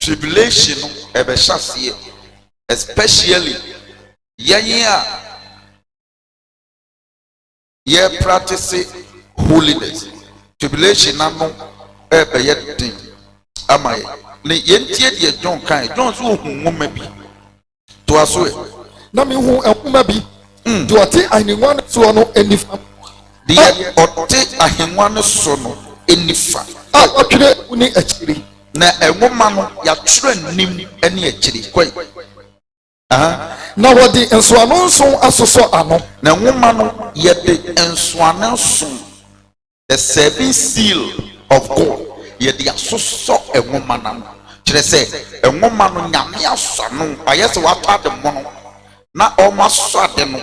tribulation ebe shasie, especially ye practice holiness. Tribulation nano ebe yedin amaye. Ne yentie de John kan John so hunwoma bi to aso e na me hu enwoma bi de ote ahenwa no so no enifa de ote ahenwa no so no enifa a otwere uni akiri na enwoma no ya twere nim ene akiri kwai na wodi ensoano nso asoso ano na enwoma no ye de ensoano nso the seven seal of God ye de asoso enwoma na kire se enwoma no nyame aso no ayese wata de mo no na oma so ade no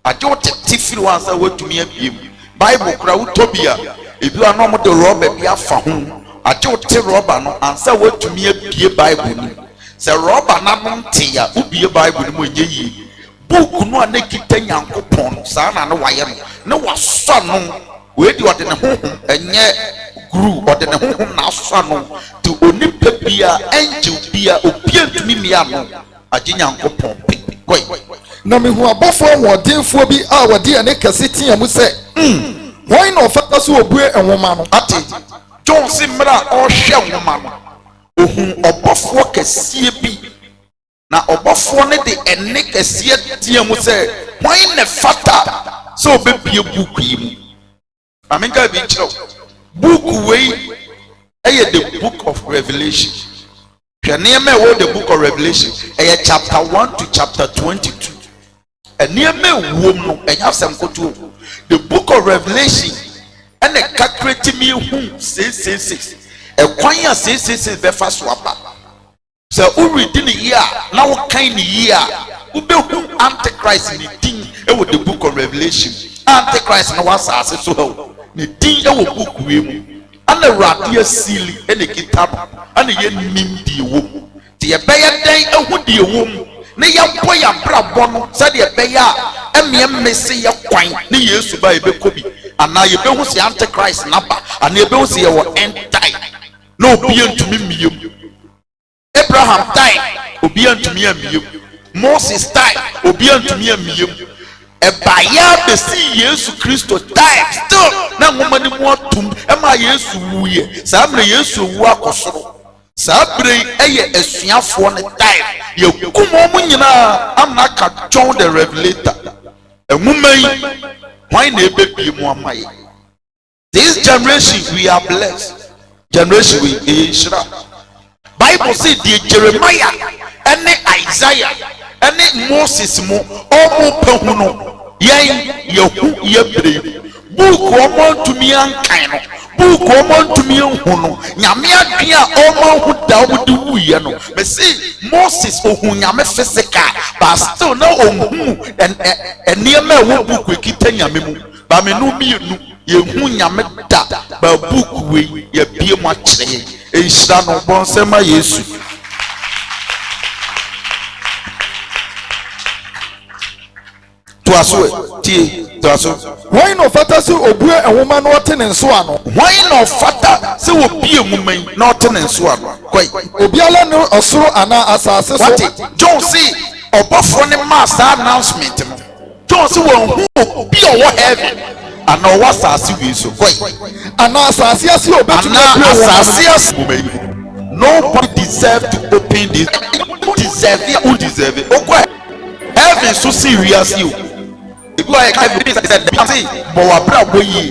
aje otete firi wansa watumi abiem bible kura utopia ebi ano mo de rubber bi afa ho aje ote rubber no ansa watumi abie bible ni se rubber na no ntia ubie bible ni mo nyeyi book no anekita nyankopon saa na no waye no ne waso no we di ode ne honhom enye guru ode ne honhom na aso no to onipa bia angel bia obia ntumi mia no aje nyankopon koi na me hu abofo wodinfo bi a wode ane kase tia mu se why no fata so obue enwoma no ate John si mra o hwe enwoma no ohun obofo kase bi na obofo ne de ene kase tia mu se why ne fata so obebie book yi mu amenga bi kiro book wey the book of Revelation. The book of Revelation, chapter 1 to chapter 22. The book of Revelation, and a calculating me whom says, a choir says, the first swapper. So, who read in the year, now kind of year, who be whom Antichrist in the thing with the book of Revelation. Antichrist no was as so, the thing book with and the radio silly and the guitar and the nim the womb. The Abaya day and would the womb. Ne young boy and brabon said the Abaya and me and Messi a quine, ne used to buy a baby. And now you don't see Antichrist number and you don't see our end time. No being to me. Abraham died, obedient to me and you. Moses died, obedient to me and you. A buyer the see Yesu Christo died still. Na woman more tomb. Emma Yesu wuye. Sabre Yesu wakosoro. Sabre eye esuafo ne died. Ye kumo mu nyina amna ka John the Revelator. Woman why na ebe mu amaye. This generation we are blessed. Generation we Ishra. Bible say the Jeremiah and Isaiah and Moses mo omo pehuno yen yehu yebre book omo ntumi ankan no book omo ntumi hu no nyame adua omo hu da obudi wuye no me say Moses ohu nyame physical but still no ohu eniema wo book ekita nyame mu ba me no mienu yehu nyame da ba book we ye bie mo akire ehira no bon sema Yesu. Why no fata se obue enwoma no ote ne nso ano? Why no fata se obie enwoma na ote ne nso ano? Kwai obiala no osoro ana asase so. John say obofo ne mass announcement no. John say won hu obi owo heaven ana owo asase wi so. Kwai ana asase ase obetumi asase ase. Nobody deserve to open this. Deserve it. Okay. Heaven so serious you. If you are a heaven said but wabra boyi.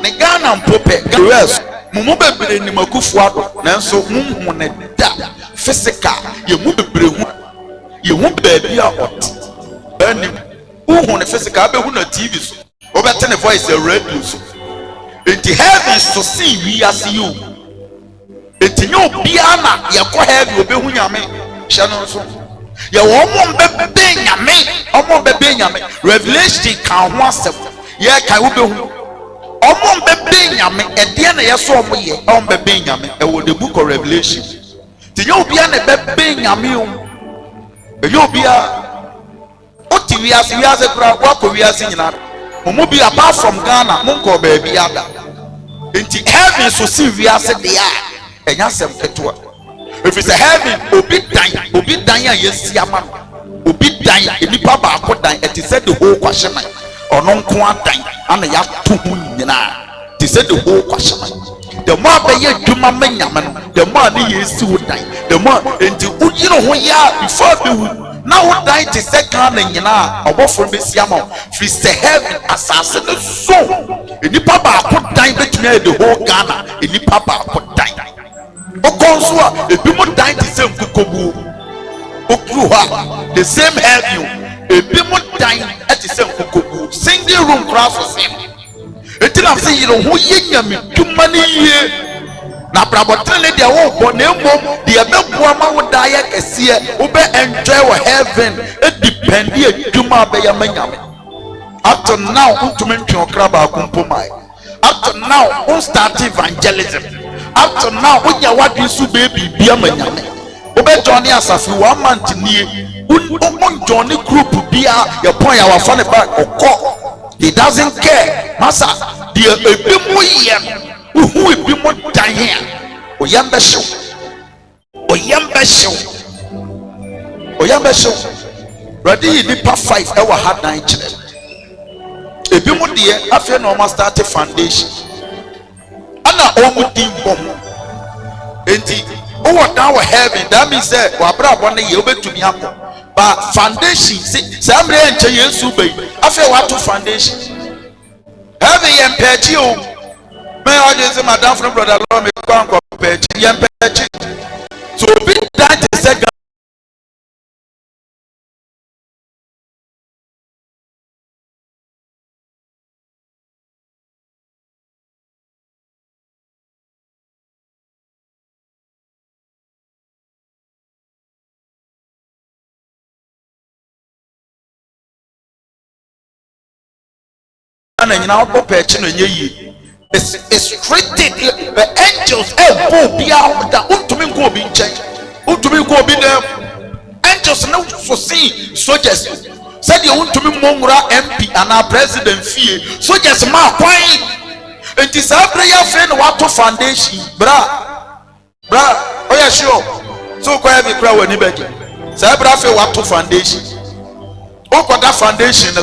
Ne Ghana mpope Gres mumu bebre ni makufu ado nanso mumu ne da physical ye mu bebre hu ye hu baby a hot ani hu ne physical be hu na TV so obete ne voice a radio so enti heaven so see we as you enti nyo bia na ye ko heaven obe hu nyame hye no so ye wo mo bebe nyame Revelation kan ho asem ye kan wo be hu omo bebe nyame ede na ye so omo ye omo bebe nyame e wo the book of Revelation ti yo bia na bebe nyame o e yo bia o ti wi ase kura wa ko wi ase nyina mo bi apart from Ghana mo ko ba bia da enti heaven so si wi ase dia enya sem ketua if it's a heaven obi dan a yesi ama obi dan enipa baako dan it is said the whole kwahye man ono nko adan ana ya to hu nyina it is said the whole kwahye man the more be ye dwuma manyama no the more ne yesi wo dan the more enti uyiro ho ya before be wu na wo dan te se kan na nyina obofo be siama free se heaven asase no so enipa baako dan betumi the whole Ghana enipa baako dan okonso a ebi mo dan te se nkokobu okru ha the same heaven ebi mo dan te se nkokobu single room class for same etina se yiro ho ye nyame dwuma ne yie na brabotre dia wo bo na emom dia beboa ma wo da ya kese wo be enjoy wo heaven it depend ye dwuma be ya manyame up to now untumi ntwe okra ba akumpomai up to now on start evangelism up to now unya wadwi su be bibia manyame wo be join asafi 1 month nie un join group bia your point our fan back okọ he doesn't care masa dia ebi mo ye who ebi mo dan here oyamba show ready nipa 5 ewa hard 9 chile ebi mo de afia na o start foundation ana o mu din bom enti o wa down heaven that means say wa bra bo na ye obetumi akọ but foundation say amre enche yesu be afia wa to foundation heaven ye mpachi o me o je say madam from brother law me kwa nko mpachi ye mpachi so be that is a na nyina wo pechi no nye yi is treated the angels ebo bia da untumi nko obi nchen untumi nko obi dem angels no so see soldiers said you untumi monwura MP ana president fie soldiers ma kwan enti sa prayer fe no wato foundation bra oya sure so kwa be kra wani beje sa bra fe wato foundation o kwada foundation no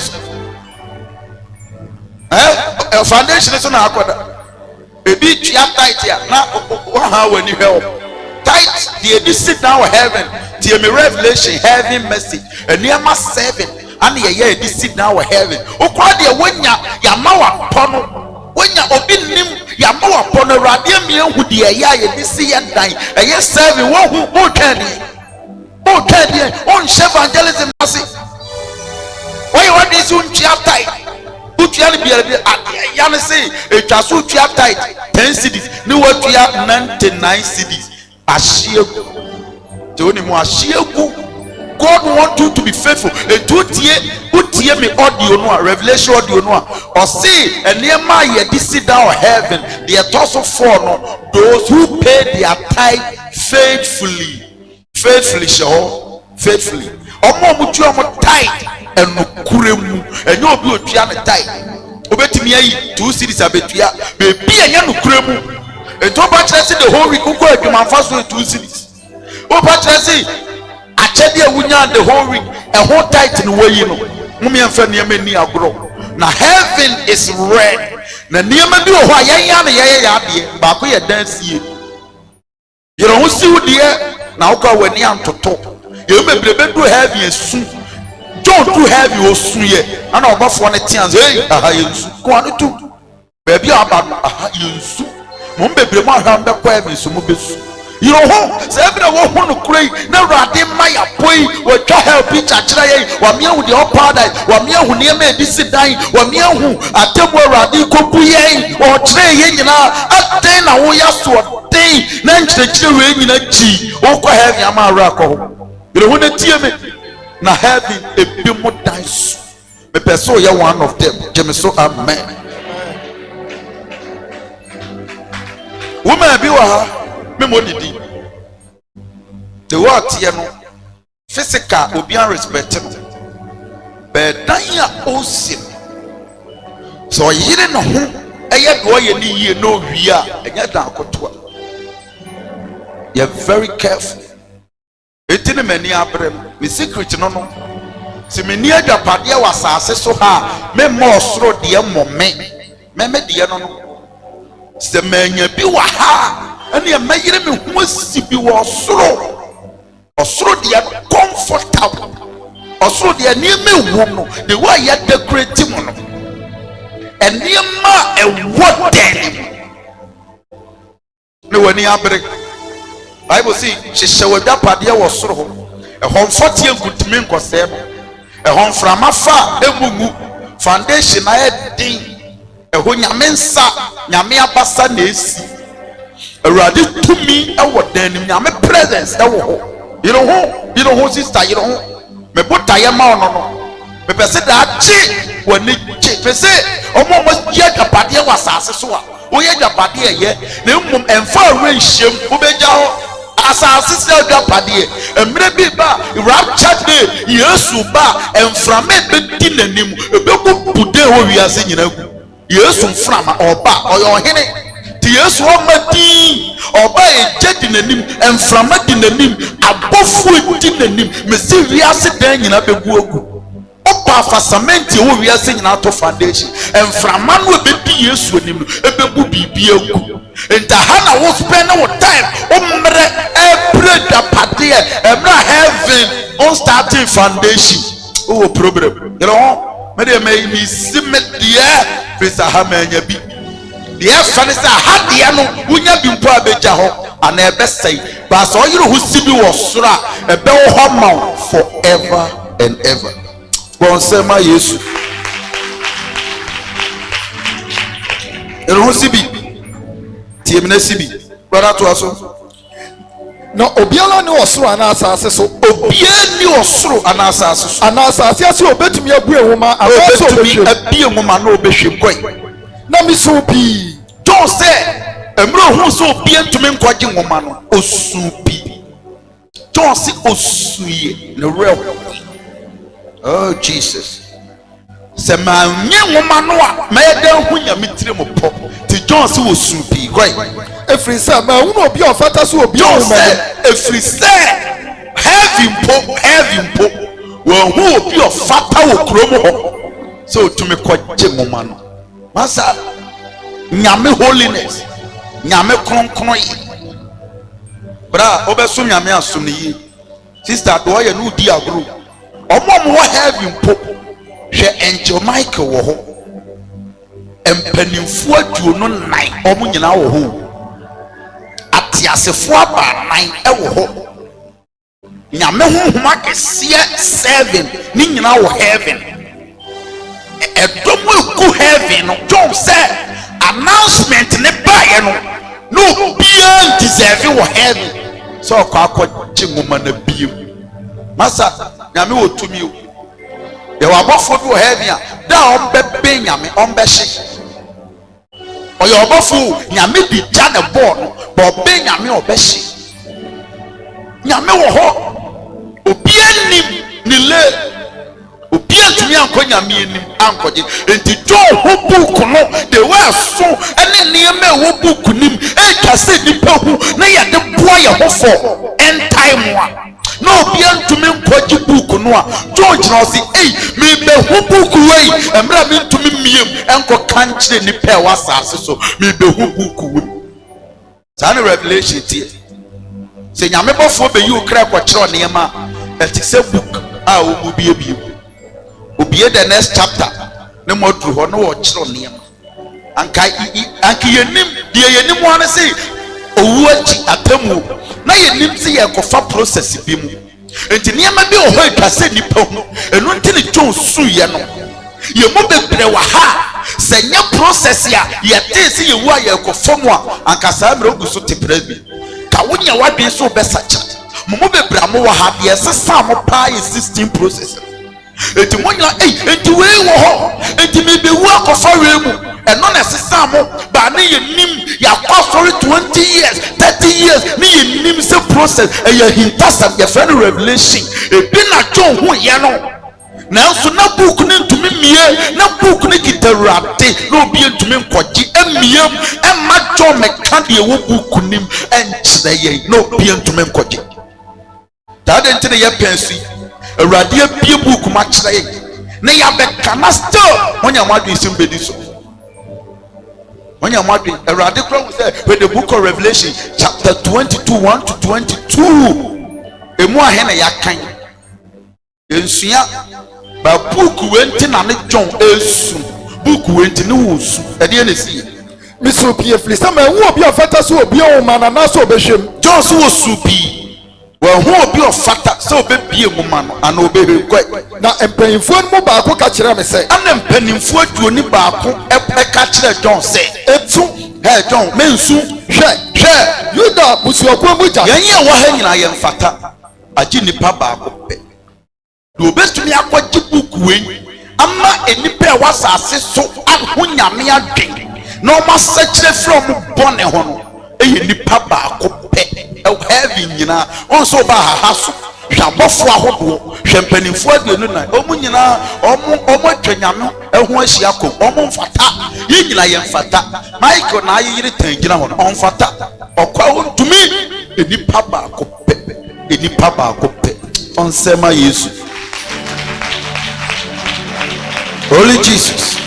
foundation is na akoda ebi tua tight ya na ha wani hwe tight the sit down heaven the me revelation heaven message eniama 7 and ye the sit down heaven okwa de wonya ya mawa pono wonya obi nim ya mawa pono rade mi ehu de ya ye the see yan dan eye 7 wo hu o twadi on evangelism masi why what is un tua tight utuya ni biara bi ya say etwa so utuya tight 10 cedis ni watuya 99 cedis ashiegu te oni mo ashiegu God want you to be faithful utie me audio no revelation audio no or see enema ye di sit down heaven the apostle for no those who pay their tithe faithfully show faithfully omo mutu omo tithe enukuremu enye obi otua ne tithe obetimi ayi 2 cedis abetua bebi enye nukuremu ento ba kire se the whole week ko adwuma fa so 2 cedis o ba kire se achede awunya the whole week e ho tithe no wayi no mummy amfa niam ani agro na heaven is red na niam bi ho ayan na ye ade ba ko ye dansie yero ho si wudie na wo kwa wani antoto ye mebrebe do heaven esu John too heavy osu ye ana obafo ne tians hey aha yensu ko anu tu baby aba aha yensu mo bebre mo ahwa mbe kwa heaven so mo besu you know say every wo hu no kure na rade maya boy wo twa help picture kira ye wa mia hu de paradise wa mia hu ne ma edi sidan wa mia hu atebo rade ko bu ye wo kire ye nyina aden na wo ya so den na nkire we nyina chi wo kwa heaven ama ara ko you know ne tie me na heaven ebi mo dance me person ye one of them jeme so amen woman bi wa ha me mo didi the word here no physical obi an respect no be dan ya osim so yire no ho eye do ye ni yie no wi a enye dan akotoa You're very careful. Eti ne mani abrem. Me secret no no. Si me ni adwapade wa asase so ha, me mo osoro de mo me. Me de no no. Se manya bi wa ha, ene mayire me ho si bi wo osoro. Osoro de comfortable. Osoro de ni me wo no. The way you decorate mo no. Ene ma e wo den. Ne wani abrem. Bible see hyehyɛ w'adwapadeɛ wɔ soro hɔ ɛhɔ mfɔteɛ nkutumi nkɔsɛɛ no ɛhɔ mframa fa emumu foundation ayɛ den ɛhɔ nyame nsa nyame abasa na esi awurade tumi ɛwɔ dan nim nyame presence ɛwɔ hɔ yɛrɛ ho sister yɛrɛ ho me botaeɛ ma ɔno no mepɛ sɛ daakye w'ani gye pɛ sɛ ɔmo yɛ adwapadeɛ wɔ asase so a woyɛ adwapadeɛ yɛ na mmom ɛmfa awura nhyɛm wobɛgya hɔ asase sɛ adwapadeɛ mmerɛ bi ba rapture day yesu ba mframa ebedi n'anim ebebu bude hɔ wiase nyina gu yesu mframa ɔba ɔyɛ ɔhene ti yesu ɔma din ɔba egye di n'anim mframa di n'anim abɔfo di n'anim mesi wiase dan nyina begu ogu ɔba afasamenti hɔ wiase nyina to foundation mframa no ebedi yesu anim no ebebu biribi agu nta hana wo spend no time omre every dapadeɛ emra heaven on starting foundation o problem you know me dey me sim deɛ fisa ha manya bi deɛ fane sɛ ha deɛ no wonya bi mpo abegya hɔ ana ɛbɛsɛe ba sɛ ɔyere ho si bi wɔ soro a ɛbɛwɔ hɔ ma forever and ever wɔn sɛ ma yesu ɛno ho si bi brother to us. No, obiara ni osoro anasase so. Obiara ni osoro anasase so. Anasase ase obetumi abu ehoma, aso obetumi abi ehoma na obehwe koi. Na mi so bi. John say, emro hu so obiara ntumi nkwaje nhoma no, osu bi. John say osuye ne real. Oh Jesus. Se ma nye nhoma no a, ma yɛdan hu nyame tire mo pɔ. Ti John say osu bi koi. Efiri sɛ ma hu no obi ofata so obi John say efiri sɛ heaven po wo hu obi ofata wo kromo hɔ. So otumi kɔgye nhoma no. Masa nyame holiness, nyame kronkron yi. Bra obeso nyame asom ne yi. Sister do ye no di agro. Omo mo heaven po. Hwɛ Angel Michael wɔ hɔ. Empanimfo aduo no nan ɔmo nyina wɔ hɔ. Atiasefo aba nan ɛwɔ hɔ. Nyame honhom akɛseɛ 7 ne nyina wɔ heaven. Ɛdɔm egu heaven no John sɛ announcement ne baeɛ no no obiara deserve wɔ heaven. Sɛ ɔkɔ akɔgye nwoma na biem. Masa nyame wɔ tumi o. Yɛwɔ abɔfo bi wɔ heaven a da ɔmbɛbɛ nyame ɔmbɛhye. Ɔyɛ ɔbɔfo nyame di gya ne bɔɔl no bɔ ɔbɛ nyame ɔbɛhye. Nyame wɔ hɔ obiara nim ne le obiara tumi ankɔ nyame anim ankɔgye. Enti John ho book no de wɔ so ɛne nneɛma ɛwɔ book nim ɛtwa sɛ nipa hu na yɛde boa yɛ ho fɔ end time a no obiara ntumi nkɔgye book no a John gyina ɔse me be hu book wei emra me ntumi miem ɛnkɔ kankyere nipa ɛwɔ asase so me be hu book wei. Saa ne Revelation tie sɛ nyame bɔfoɔ bɛyi wo kra kɔkyerɛ nneɛma a ɛte sɛ book a wɔmu biebie obie the next chapter ne mɔduru hɔ ne wɔkyerɛ nneɛma anka yɛnim deɛ yɛnim hɔ ne sɛ owu akyi atamu na yɛnim sɛ yɛkɔfa process bi mu enti nneɛma bi wɔ hɔ atwa sɛ nipa hu ɛno nti ne John suyɛ no yɛmu bebree wɔ ha sɛ nyɛ process a yɛtee sɛ yɛwu a yɛkɔfa mu a anka saa mmerɛ ogu so te prɛ bi ka wonya wadwen so wobɛsakyɛ mo bebree a mowɔ ha deɛ ɛsesa mo paa yɛ 16 process enti monya enti wei wɔ hɔ enti mebewu akɔfa wei mu ɛno na ɛsesa mo baa ne yɛnim yɛakɔ asɔre 20 years 30 years ne yɛnim sɛ process ɛyɛ hintasɛm yɛfrɛ no Revelation ebi na John ho yɛ no nanso na book ne ntumi mmie na book ne kita awurade na obi ntumi nkɔgye emiem ɛma John mɛka deɛ ɛwɔ buku nim ɛnkyerɛ yɛn na obi ntumi nkɔgye taa de ntina yɛpɛn so yi awurade abie buku ma kyerɛ yɛn na yɛabɛka na still wɔnyɛ mo adwene sɛm bɛdi so wɔnyɛ mo adwene awurade kora wo sɛ with the book of Revelation chapter 22 1 to 22 emu ahe na yɛakan ensua ba buku wenti na ne John esu buku wenti ne wo su ɛdeɛ na si misu pie fili sɛ ma ɛho obi ɔfata so obi ɔwoma na na so obɛhwɛm John so wo su pii wɔho obi ɔfata sɛ obɛbie nwoma no ana obɛhwɛ kɔ na mpanyinfoɔ no mu baako ka kyerɛ me sɛ ana mpanimfoɔ aduoni baako ɛka kyerɛ John sɛ etu hey John mensu hwɛ Yuda busuakuo mu gya yɛn yɛ wɔ ha nyinaa yɛn fata agye nipa baako pɛ na obɛtumi akɔgye buku wei ama enipa a wasase so aho nyame adwen na ɔmo asɛkyerɛ fira ɔmo bɔne ho no ɛyɛ nipa baako pɛ ɛwɔ heaven nyinaa wɔn nso ɔba haha so hwɛ abɔfo ahodoɔ hwɛ mpanimfoɔ aduonu na ɔmo nyinaa ɔmo atwa nyame ɛho ahyia kɔ ɔmo mfata yɛn nyinaa yɛn mfata Michael na ayeyere tan gyina hɔ no ɔmfata ɔkwa ho ntumi enipa baako pɛ ɔnsɛma Yesu. Holy Jesus.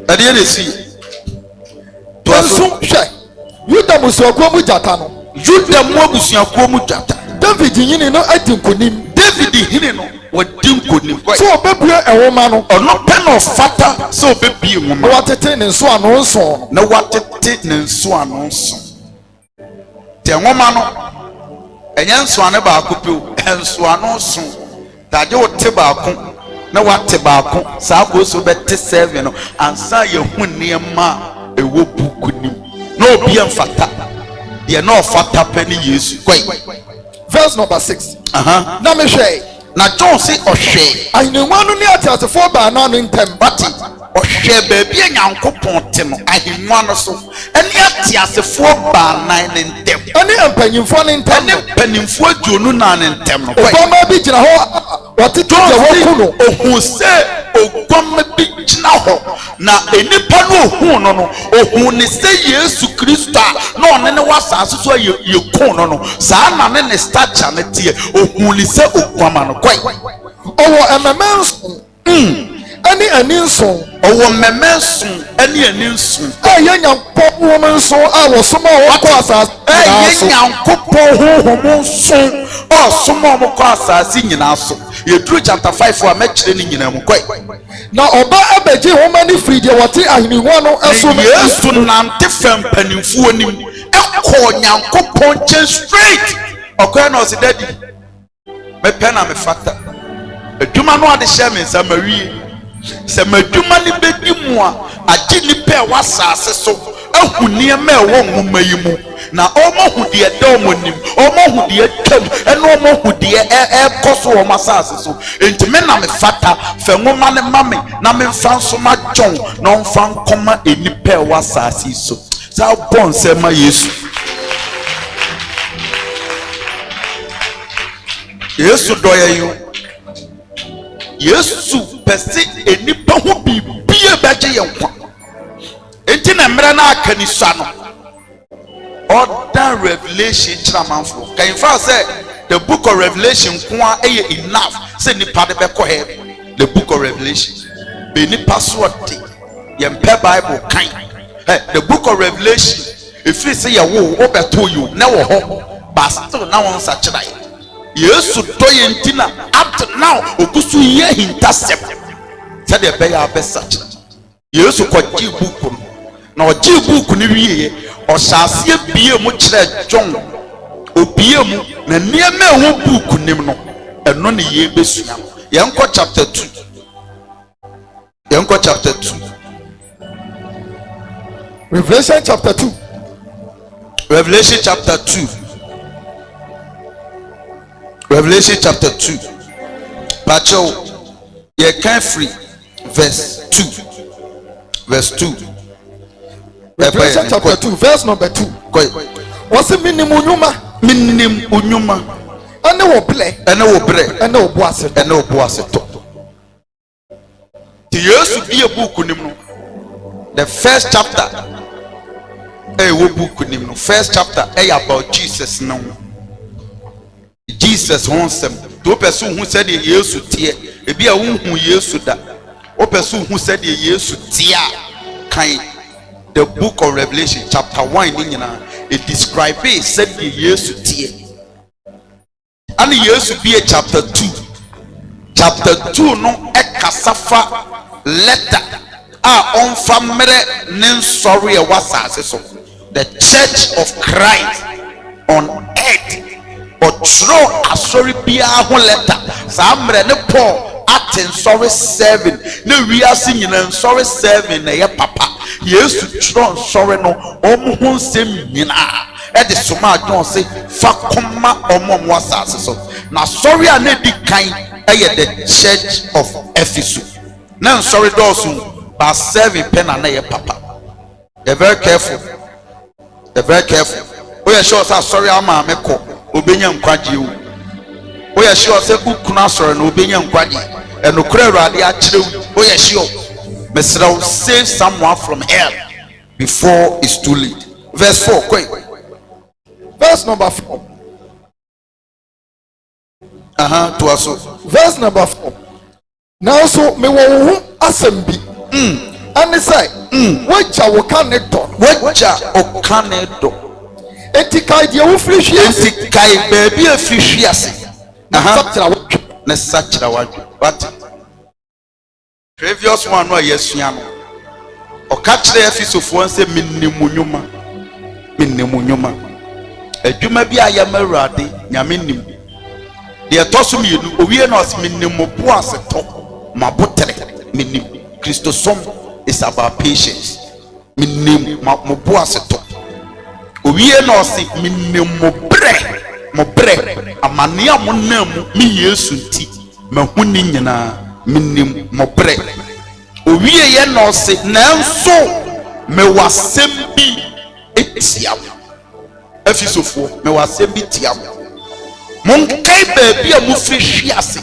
Ɛdeɛ na esi nso hwɛ Yuda busuakuo mu gyata no Yuda mu abusuakuo mu gyata David yini no adi nkonim David hene no wadi nkonim sɛ ɔbɛbue ɛwoma no ɔno pɛ na ɔfata sɛ ɔbɛbie nwoma na watete ne nso ano nson na watete ne nso ano nson te nwoma no ɛnyɛ nso ano baako pɛ o nso ano nson dagye wote baako na wate baako saa koso bɛte 7 no ansa yɛhu nneɛma a ɛwɔ buku nim na obi mfata deɛ na ɔfata pɛ ne Yesu kɔi verse number 6 na mehwɛ na John se ɔhwɛ ahengua no ne ateasefoɔ baana no ntam bati ɔhwɛ baabi a Nyankopɔn te no ahengua no so ɛne ateasefoɔ baanan ne ntam ɛne mpanyimfoɔ ne ntam ɛne mpanimfoɔ aduonu na ne ntam no ɔbɔma bi gyina hɔ wɔtete deɛ wɔku no ohun sɛ oguama bi gyina hɔ na enipa no ohun no ohun ne sɛ Yesu Kristo a na ɔne ne wasase so yɛkun no saa na ne stature ne teɛ ohun ne sɛ oguama no kɔi ɔwɔ ɛmɛmɛ nson ɛne ani nson ɔwɔ mmɛmɛ nson ɛne ani nson ɛyɛ Nyankopɔn nson a wɔsoma a wɔkɔ asase ɛyɛ Nyankopɔn honhom nson ɔsoma a wɔkɔ asase nyinaa so yɛduru chapter 5 a mɛkyerɛ ne nyinaa mu kɔi na ɔba abɛgye homa ne firi deɛ wɔte ahengua no ɛso no Yesu nante fam mpanimfoɔ nim ɛkɔɔ Nyankopɔn nkyɛn straight ɔkɔɛ na ɔsi dadi mɛpɛ na mefata adwuma no ade hyɛ me nsa mawie sɛ madwuma ne bɛdi mu a agye nipa a wasase so ahu nneɛma a ɛwɔ nwoma yi mu na ɔmo hu deɛ da ɔmo nim ɔmo hu deɛ twam ɛna ɔmo hu deɛ ɛkɔ so wɔ ɔmo asase so enti me na mefata fɛ nwoma ne ma me na memfa nso ma John na ɔmfa nkɔma enipa a ɛwɔ asase yi so saa bɔ nsɛm ma Yesu Yesu dɔ yɛn yo Yesu pɛsi enipa ho bibie bɛgye yɛn kwa enti na mmerɛ na aka ni sua no ɔda Revelation kyerɛ amanfoɔ kɛnfa sɛ the book of Revelation nkoa ɛyɛ enough sɛ nipa de bɛkɔ hɛ the book of Revelation bɛ nipa so ɔde yɛn pɛ Bible kan the book of Revelation efiri sɛ yɛ wo ɔbɛto yi o na wɔ hɔ but still na wɔn nsa kyerɛ yɛ Yesu dɔ yɛn ti na up to now okusu yɛ hintasɛm sɛdeɛ ɛbɛyɛ abɛsa kyerɛ Yesu kɔgye buku no na ɔgye buku no wie ɔhyɛ aseɛ bie mu kyerɛ John obie mu na nneɛma a ɛwɔ buku nim no ɛno ne yɛ bɛsua yɛnkɔ chapter 2 Revelation chapter 2 Revelation chapter 2 Revelation chapter 2 Pacho ye can free verse 2 Revelation chapter 2 verse number 2 what's the minimum unyuma ane wo bre ane wo boase to The yesu be a book nim. The first chapter book nim. First chapter about Jesus now. Jesus wants them. To person who said yesu tie. E be a who yesu da. O person who said yesu tia kind. The book of Revelation chapter 1 it describes it said yesu tie. And yesu be a chapter 2. Chapter 2 no kasafa letter on family nin sorry so the church of Christ on earth or throw a sorry bia ho letter samre ne Paul aten sorry 7 ne we singing and sorry 7 na papa yesu throw sorry no ho nsem nyina e de soma adwon say fa koma omom wasase so na sorry na di kan the church of Ephesus. Now sorry dosu but 7 pen and na papa. They're very careful. They're very careful. We are sure sorry ama meko obenya nkwaji o. We are sure say ukuna sorry no obenya nkwaji. And okura rade a kire we are sure. Mesra save someone from hell before it's too late. Verse 4 quick. Verse number 4. To us. Verse number 4. Now so me wo assembly. And say, wacha wo kanedo. Wacha o kanedo. Etikai dia wo frihwi ase. Etikai baby frihwi ase. Na sachira wadwe. What? Previous one no yesua no. O ka kire Efesofo nse minnemunyuma. Adwuma bi ayamawrade nyame nim. The tosum you owie na osminimopo aseto mabotere minim Christosom is about patience minim mopo aseto owie na osminimobre amania monam mi Yesu nti mahuni nyina minim mobre owie ye na osi nanso mewasem bi etiam Efesofo mewasem bi tiam mon kai baby a mu frihwi ase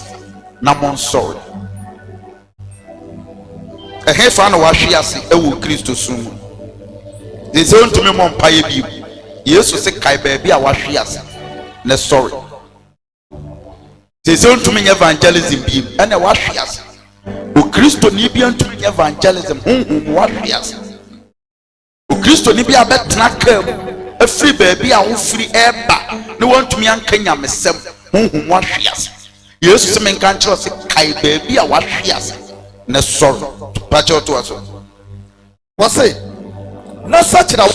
na mon sorry hefa na wa hwi ase e wo Kristo sum de se ontumi mon paye bi Yesu se kai baby a wa hwi ase na sorry de se ontumi evangelism bi na wa hwi ase o Kristo ni bi ontumi evangelism wa hwi ase o Kristo ni bi abetena kam free baby a wo free eba ne want me anka nyamesem honhom wa hwiase Yesu se menka nkyerɛ se kai baby a wa hwiase ne sorry pacho to aso wase na sachira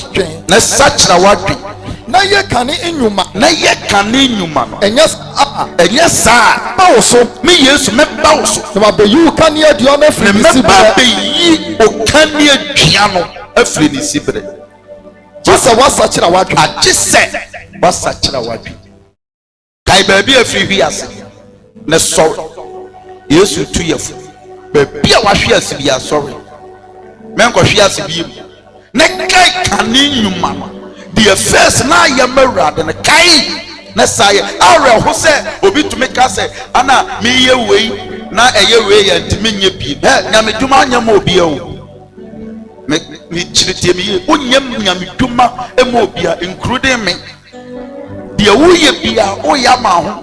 wadwen na ye kane enyuma no enye saa bawo so me Yesu me bawo so na ba yi kane aduo na afiri ni sibere me yi o kane adua no afiri ni sibere jisa wasachira wadwen ajise wasachira wadwen kai baby afiri hwiase ne sorry Yesu tu yefo baby a wahwiase bia sorry menko hwiase bi ne kai kane nyuma no the first na yamawrade ne kai na saye awre ho se obi tumi ka se ana me ye wei na eye wei ya ntimi nye bi nyame dwuma nyama obi o me chiritie me ye onyam nyame dwuma ema obi a including me de wo ye bia o ya ma ho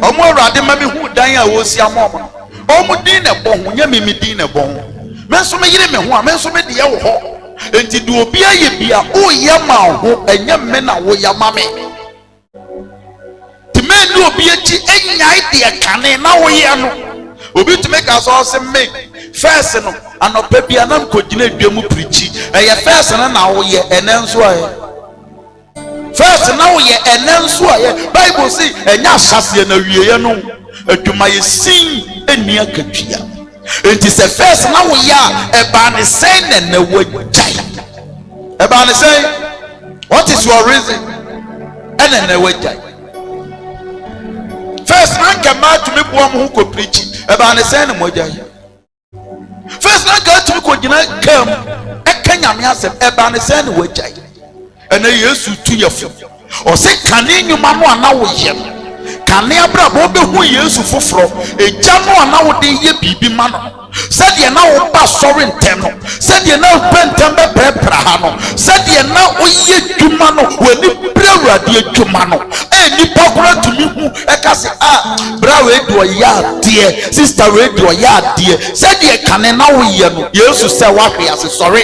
omo awrade ma me hu dan a wo si amom omo din na bo ho nyame me din na bo ho me so me yire me ho a me so me de ye wo ho enti do obi aye bia o ya ma ho enye me na wo ya ma me ti me ni obi echi enyai de kane na wo ye no obi to make us all say me first no anopa bia na mkogina adwam preachi eye first na wo ye enenso aye first na wo ye enenso aye Bible say enya asase na wieye no adwuma ye sin eni akatwia enti se first na wo ya eba ne sen na wo jai eba ne sen what is your reason na wo jai first na kama to me boam ho ko preach eba ne sen na mo jai first na ga to me ko gina kam e kanyame asem eba ne sen na wo jai ena Yesu tu yefo o se kane nyuma no ana wo ye kanea bra bo be hu Yesu foforo egya no ana wo de ye bibi ma no said ye na wo ba sorry ntem no said ye na bentem be prepara ha no said ye na oye dwuma no wani brawurade adwuma no nipa kora tumi hu e ka se bra we do ya de sister we do ya de said ye kane na wo ye no Yesu say wa hwe ase sorry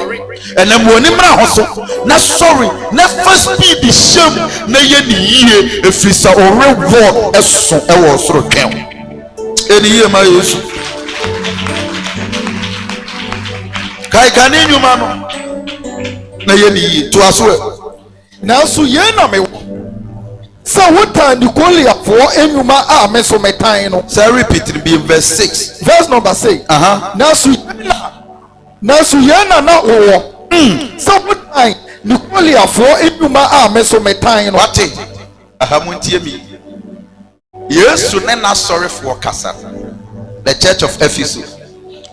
enam woni mra ho so na sorry na first speed shame na ye ni yie efisa o reward eso e wo soro twen eni ye ma Yesu kai kane nyuma no na ye ni yie to aso na so ye na me so what time Nicolia for enyuma me so metan no say repeat it be in verse 6 verse number 6 na so ye na wo so what time Nicolia for enyuma me so metan no what ahamuntie mi Yesu ne na sorry for kasa the church of Ephesus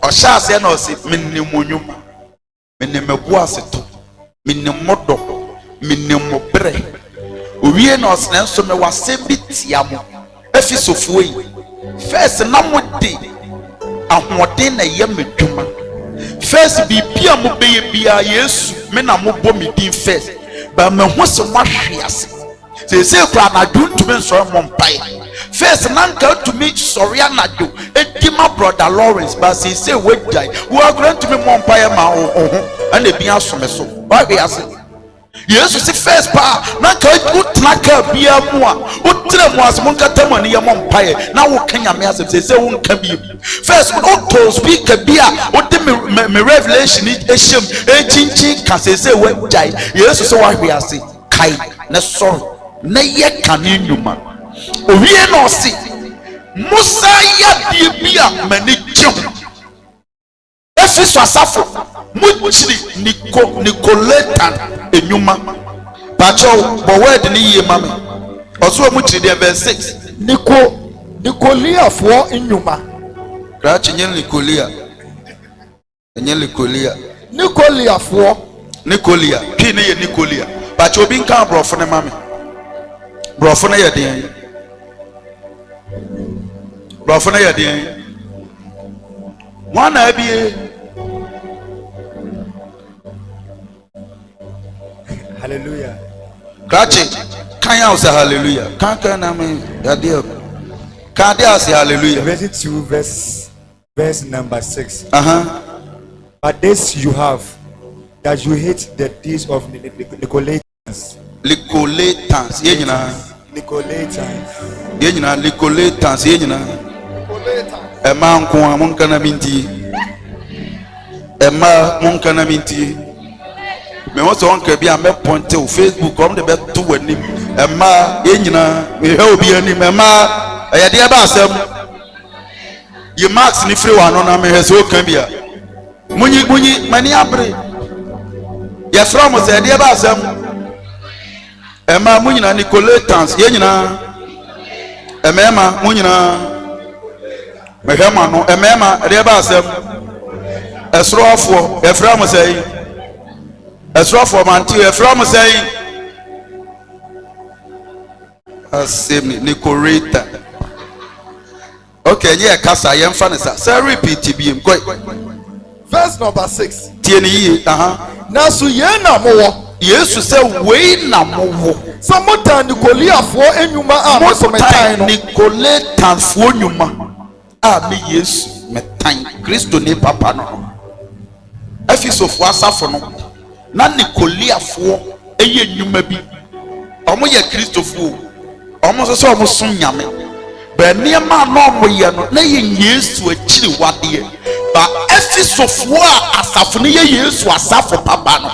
o sha se na o se mennemunwuma mennemegu aseto mennemodo mennemobre owie na osene nso me wase bitia mo Ephesofuo yi first na mo de ahoden na ye medwuma first bibia mo beye bia Yesu me na mo bo me din first ba me ho se mo hwe ase se kra na duntumi nso mo mpai first nanka to me sorry anado edi my brother Lawrence but say wejai we are going to me mo mpai ma and e bia so me so why we ase Yesu si first pa na ka utlaka bia mu a utre mu as mun kata mu ne yemo mpae na wo kanya me asem say wo nka bi first wo to speak bia wo de me revelation ehiem echinchi ka say we jai Yesu so wa hwe ase kai na sorry na ye kane nyuma owie no si Musa ya die bia mani gye Ephesus asafo muchiri Nicolaitan enyuma pacho bo word ni ye mame oso muchiri de verse 6 Nicolia for enyuma krachi nyen Nicolia for Nicolia pi ne ye Nicolia pacho bi nka brofo ne mame brofo ne ye den wana abie hallelujah krachi kan ya say hallelujah kan na me yadia kan dia say hallelujah verse 2 verse number 6 but this you have that you hate the deeds of Nicolaitans ye nyina Nicolaitans ye nyina ema nko amunka na minti me want to onka bia me point to Facebook come the bet to wani ema ye nyina me he obi ani ema aya de ba asem ye max ni free one na me he so kan bia munyi mani abre ye from say de ba asem ema munyina Nicolaitans ye nyina ema munyina mehema no emema de ba asem esrofo efram say esrofo manti efram say asem Nicolaitan okay ye kasa ye mfa ne sa repeat bi em verse number 6 tie ni yi na so ye na mo Yesu say we na mo so mota Nicolia for enyuma mo so metan no Nicolaitan for nyuma me Yesu metan Kristo ne papa no Ephesus asafo no na Nicolia fo eye nyuma bi omo ye Kristofo omo so omo sun nyame ba niema na omo ye no na ye Yesu akiri wade ba Ephesus fo asafo ne ye Yesu asafo papa no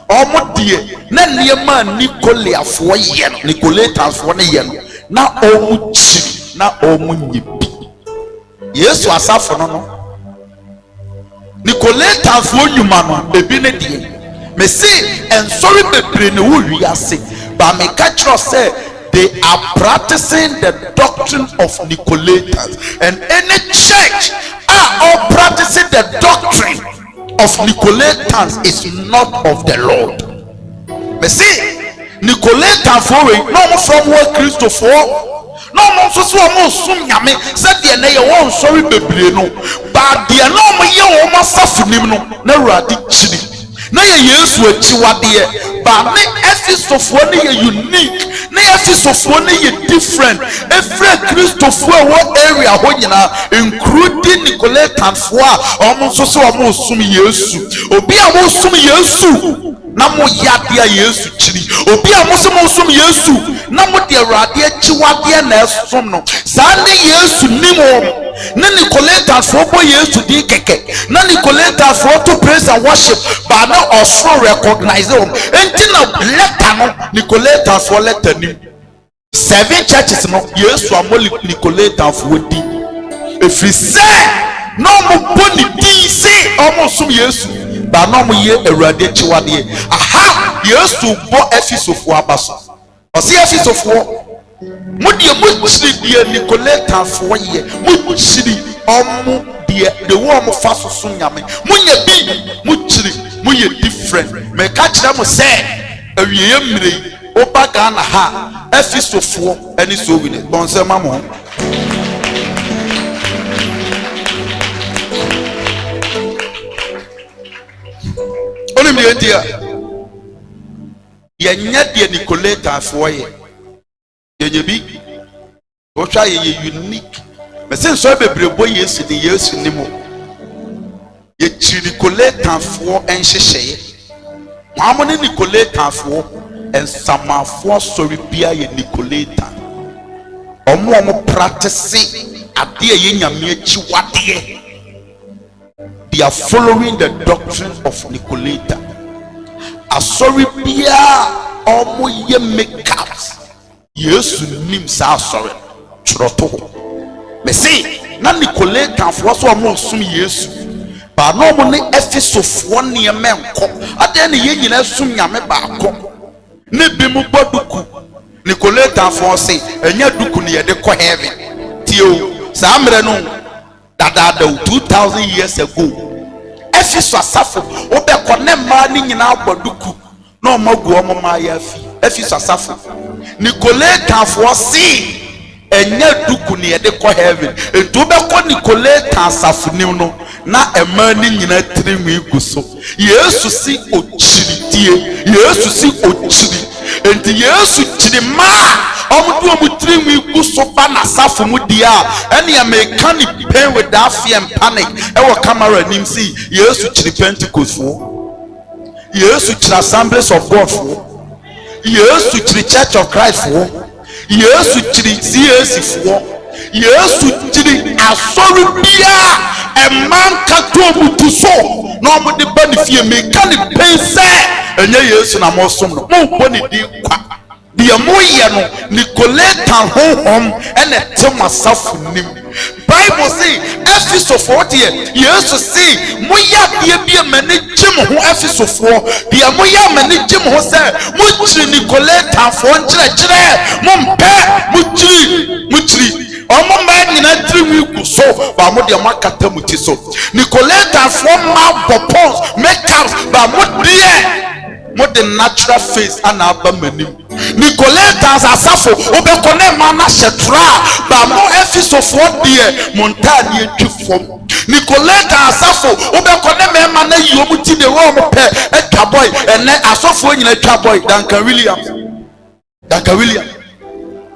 omo die na niema Nicolia fo ye no Nicolaitan fo ne ye no na omo chiri na omo nyibi Yesu asafo no Nicolaitan fo nyuma no ebi ne die me say and sorry bebre ne wo wiase ba me catch us say they are practicing the doctrine of Nicolaitans and any church are all practicing the doctrine of Nicolaitans is not of the Lord. Me say Nicolaitan fo we no from where Christopher no mo so so mo sum nyame said de na ye won sori bebre no ba de na mo ye wo ma safunim no na Awurade kyiri na ye Yesu akyiwade ba ne efisofo ne ye unique na efisofo ne ye different every Christofo wo area ho nyina including Nicolaitanfo a omo so so mo sum Yesu obi a mo sum Yesu na mo yade a Yesu kyiri obi a mo sum Yesu na mo de Awurade akyiwade na esom no saa ne Yesu nimo na Nicolaitanfo bo Yesu di keke na Nicolaitanfo to praise and worship ba na also recognize them enti na letter no Nicolaitanfo letter nim 7 churches no Yesu amoli Nicolaitanfo di efiri say no mo boni di say omo sum Yesu ba no mo ye Awurade chiwade aha Yesu bo efisofo abaso o se efisofo mudi muchiri die Nicolaitanfo ye muchiri omo die the one mo faso so nyame munya bi muchiri muye different me ka kire mo say awiye mire obaga na ha efisofo eni so wini bonse mamo onim die ntia ye nya die Nicolaitanfo ye yebi o twa ye unique me say so bebrebo Yesu de Yesu nimo ye chi Nicolaitanfo enhyehyeye mamo ne Nicolaitanfo ensamafo sorry bia ye Nicolaitan omo practice ade ye nyame akyiwade they are following the doctrine of Nicolaitan asori bia omo ye makeups Yesu nim sa asori troto me say na Nicolaitanfo so omo sum Yesu ba no mo ne efisofo ne menko ade ne ye nyina sum nyame ba ko ne bi mu boduku Nicolaitanfo say enya duku ne ye de ko heaven tio sa amre no dada 2000 years ago efiso asafo obekọ ne ma ni nyina boduku no magu omo ma ya fi efiso asafo Nicolaitanfo say enya duku ne ye de ko heaven eto beko Nicolaitan safunim no na ema ni nyina tirinwi guso Yesu si ochiridie Yesu si ochiri enti Yesu chiri ma omudu omutirinwi guso ba na safu mu dia ene American pain with that fear and panic e wo camera nim si Yesu chiri Pentecost fo Yesu chiri Assemblies of God fo Yesu chiri Church of Christ fo Yesu chiri CAC fo Yesu chiri asori bia a man kato mutu so no mo de benefit me kan pain say enye Yesu na mo som no mo boni di kwa de mo ye no Nicolaitan honhom ene temasafu nim Bible say efisofo de Yesu say mo ya de bia mane gim ho efisofo de mo ya mane gim ho say mo chiri Nicolaitan fo nkyerɛkyerɛ mo mpe mo chiri omo ma nyina triwi guso ba mo de makata muti so Nicolaitan fo ma popons makeups ba mo de natural face ana aba manim Nicolaitan asafo obekọ na ma na shetra ba mo efisofo de montani etwifom Nicolaitan asafo obekọ na ma na yomuti de wo mo pe etwaboy ene asofo nyina twaboy Duncan William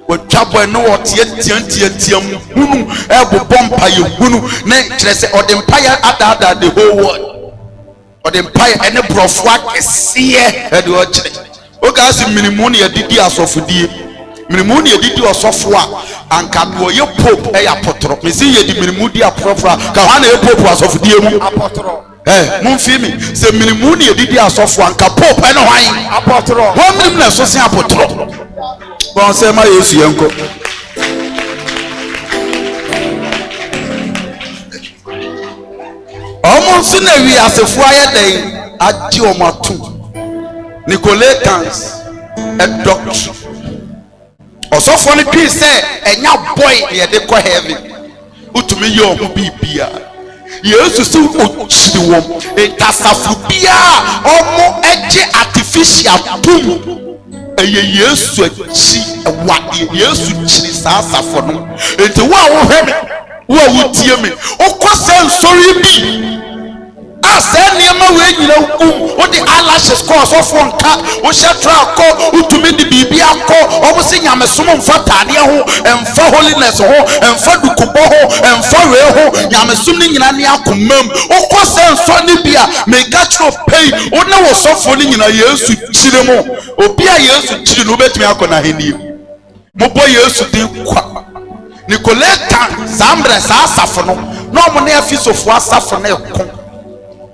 Wotwaboy no wotiantiam hunu ebo bompa ye hunu na kire se odempire ada the whole world odempire ene brofo akese ede o kire o ga si minimu ne yedidi asofodie minimu ne yedidi osofo a anka do ye pope e ya potro me si yedi minimu di aprofra ka ha na ye pope asofodie mu apotro mumfi mi se minimu ne yedidi asofo anka pope ene hwan apotro ho minim na so se apotro bon se ma Yesu yenko omo nso na wi asefo ayeden agi omatu Nicolaitans a doctor osofo ne twi se enya boy ye de ko heaven utumi ye omo bibia Yesu si ochiri wom entasafu bia omo eje artificial pum eye Yesu achi wade Yesu chiri saa asafo no enti wo a wo hwɛ me wo a wo tie me okɔ sɛ nsɔre bi asa nneɛma wee nyina wo de eyelashes kɔ ɔsɔfo nka wo hyɛ tra kɔ wotumi de biribi akɔ ɔmo se nyamesom mfa taadeɛ ho ɛmfa holiness ho ɛmfa dukubɔ ho ɛmfa wee ho nyamesom ne nyina ne akomam wokɔ sɛ nsɔ ne bi a meka kyerɛ pɛi wo ne wo sɔfo ne nyina yesu kyire mu obi a yesu kyire no wobɛtumi akɔ n'ahennie mobɔ yesu din kwa Nicolaitan saa mmerɛ saa asafo no na ɔmo ne afisofo asafo no ɛko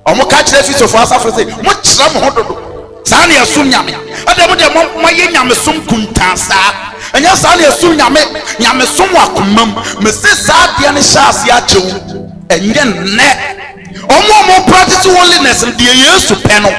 ɔmo ka kyerɛ afisofo asafo sɛ mo kyerɛ mo ho dodo saa ne ɛsom nyame ɛdɛ mo deɛ mo yɛ nyamesom kuntan saa ɛnyɛ saa ne ɛsom nyamesom wɔ akomam mese saa deɛ ne hyɛ ase akyɛw ɛnyɛ nnɛ ɔmo practice holiness deɛ yesu pɛ no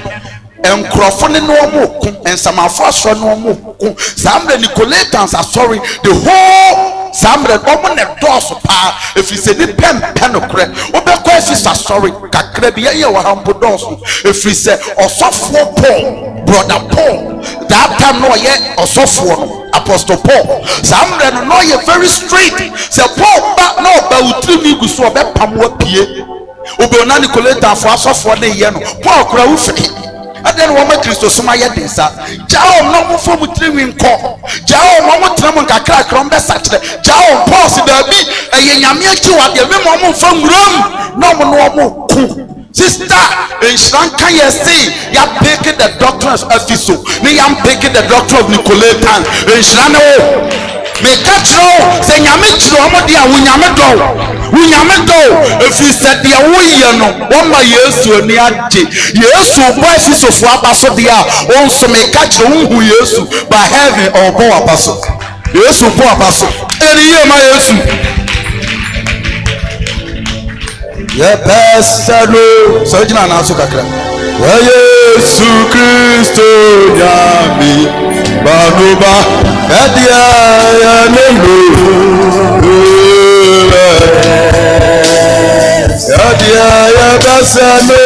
nkurɔfo ne no ɔmo ko nsamafo asɔre no ɔmo ko saa mmerɛ Nicolaitans asɔre the whole saa mmerɛ ɔmo ne dɔɔso paa efiri sɛ ne pɛmpɛ no korɛ wobɛkɔ efisɛ asɔre kakra bi yɛyɛ wɔ ha mpo dɔɔso efiri sɛ ɔsɔfoɔ Paul brother Paul that time no ɔyɛ ɔsɔfoɔ no Apostle Paul saa mmerɛ no na ɔyɛ very straight sɛ Paul ba na ɔba wotiri mi gu so ɔbɛpam wapie obɛn na Nicolaitanfoɔ asɔfoɔ ne yɛ no Paul kora wofiri adan wo ma Kristo soma yɛ den sa jawo no mo fo mu tiri nkɔ jawo mo mo tena mo nkakra kra mo bɛsa kyerɛ jawo Paul si da bi ɛyɛ nyame akyi wa de me mo mfa nwuram na mo no mo ku sister enhran kan yɛ say ya pick the doctrine of Ephesus ne ya pick the doctrine of Nicolaitan enhran no me ka kyerɛ sɛ nyame kyerɛ mo de a wo nyame dɔ efiri sɛ deɛ woyɛ no wɔma yesu ani agye yesu bɔ afisofo aba so deɛ a ɔnso me ka kyerɛ wo hu yesu by heaven ɔbɔ aba so yesu bɔ aba so ɛni yie ma yesu yɛpɛ sɛ no sɛ wogyina anaaso kakra wɔ yesu kristo nyame banuba ɛdeɛ yɛne lo ɛdeɛ yɛbɛsɛ no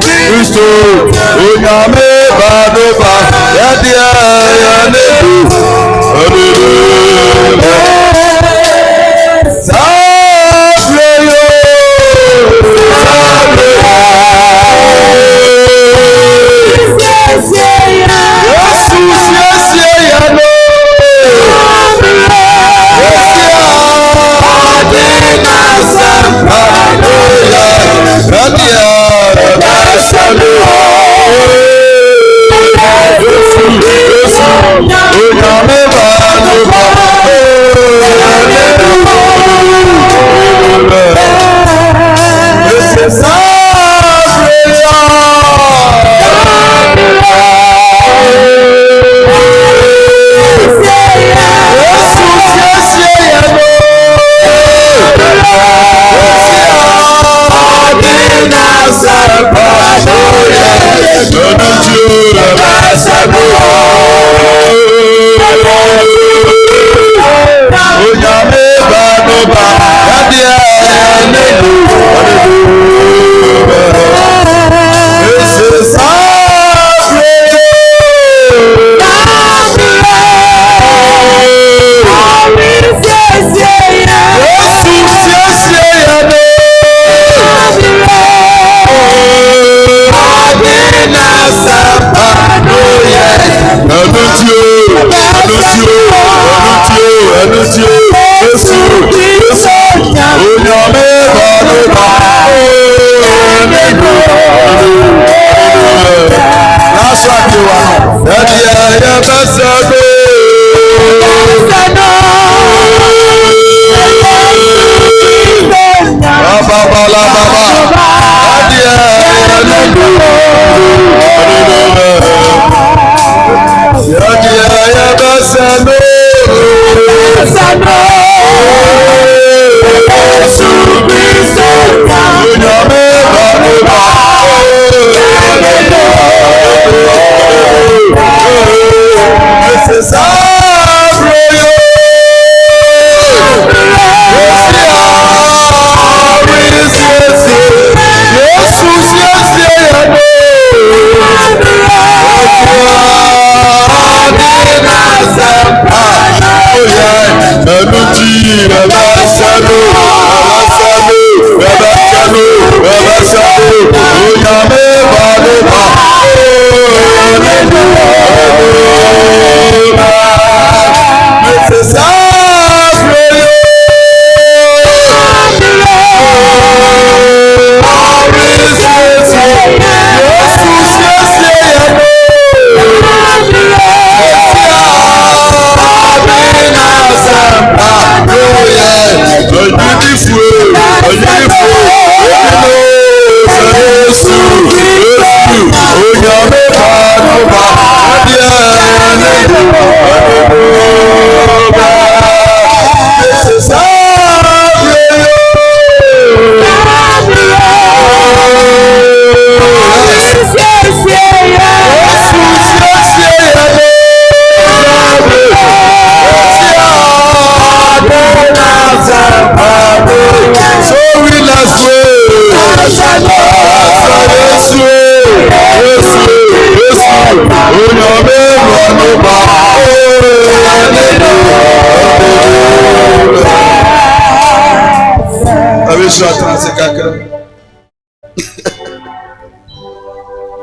kristo onyame banuba ɛdeɛ yɛne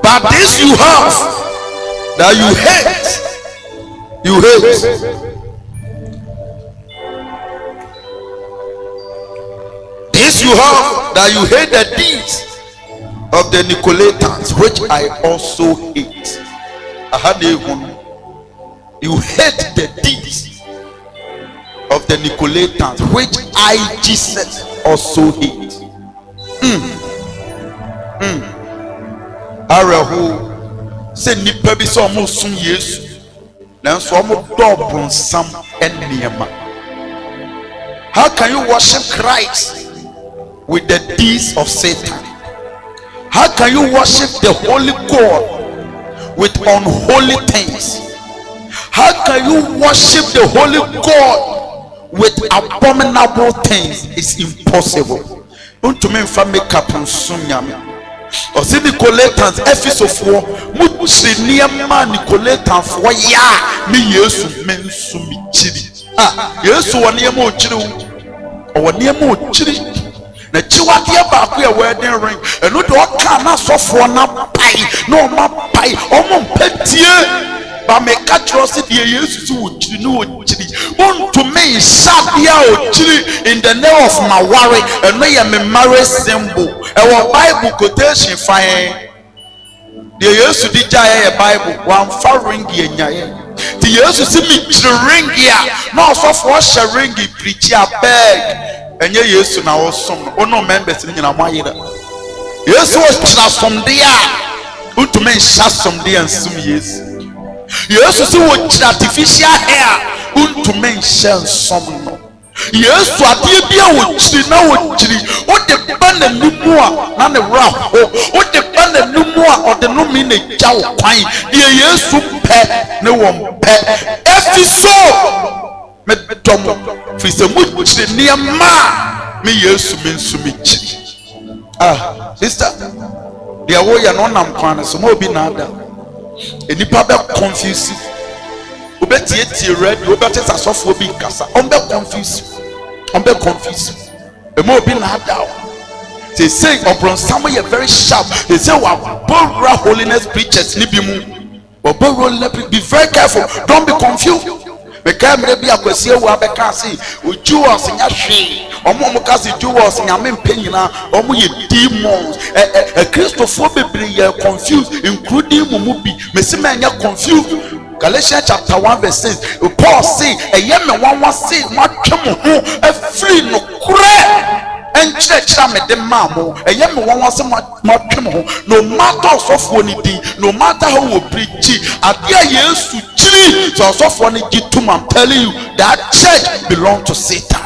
But this you have that you hate. This you have that you hate the deeds of the Nicolaitans, which I also hate. You hate the deeds of the Nicolaitans, which I, Jesus, also hate. Arahu say nipa bi so mo sum Yesu nanso mo double nsam eniema. How can you worship Christ with the deeds of Satan? How can you worship the holy God with unholy things? How can you worship the holy God with abominable things? It's impossible. Don't you mean for make up and sunyame? Or see Nicolaitans, Ephesofoɔ, muchiri niyama Nicolaitans for ya me Yesu mensu mi chiri. Yesu wa niyama ochiri o niyama ochiri. Na chiwadeɛ baako yɛ wedding ring. Ɛno de ɔka na sɔfoɔ na pai na ɔma pai ɔmo mpatie. Ba me catch us the Yesu si ochiri no ochiri. Untume nhyabea ochiri in the name of Mawari. Ɛno yɛ me marriage symbol. Ɛwɔ Bible quotation fine. The Yesu di gya yɛ Bible. Wamfa ring yɛ nyaye. The Yesu si mi kyiri ring ya. Na ɔsɔfoɔ hyɛ ring preach abeg. Enye Yesu na wosom no ono members ni nyina mo ayira. Yesu wo kyira somde a untume nhyɛ somde ansum Yesu. Yesu si wo kyira artificial hair untume nhyɛ nsom no. Yesu adeɛ bi a wo kyiri na wo kyiri wo de ba na nimu a na ne wra ho wo de ba na nimu a ɔde no mi na gya wo kwan de Yesu pɛ ne wo pɛ efi so me dom fi se mu kyiri nneɛma me Yesu me nso me kyiri. Sister deɛ woyɛ no nam kwan so ma obi na ada enipa bɛ confuse obetietie radio obɛte asɔfoɔ bi nkasa ɔmbɛ confuse ema obi na ada they say ɔbrɔnsam yɛ very sharp. They say wa borrow holiness preachers ni bi mu be very careful, don't be confused. Because maybe a question will be cast. Jewels in your shame, or Momocasi jewels in your main penina, or more demons. A Christopher be confused, including Mumubi, Messimania confused. Galatians chapter 1 verse 6. Paul say, a young man was say, what come home, a free no crack. And church made the mammo, a young one was somewhat come home. No matter of funny thing, no matter how we preach, at the years to chili, so funny to I'm telling you that church belongs to Satan.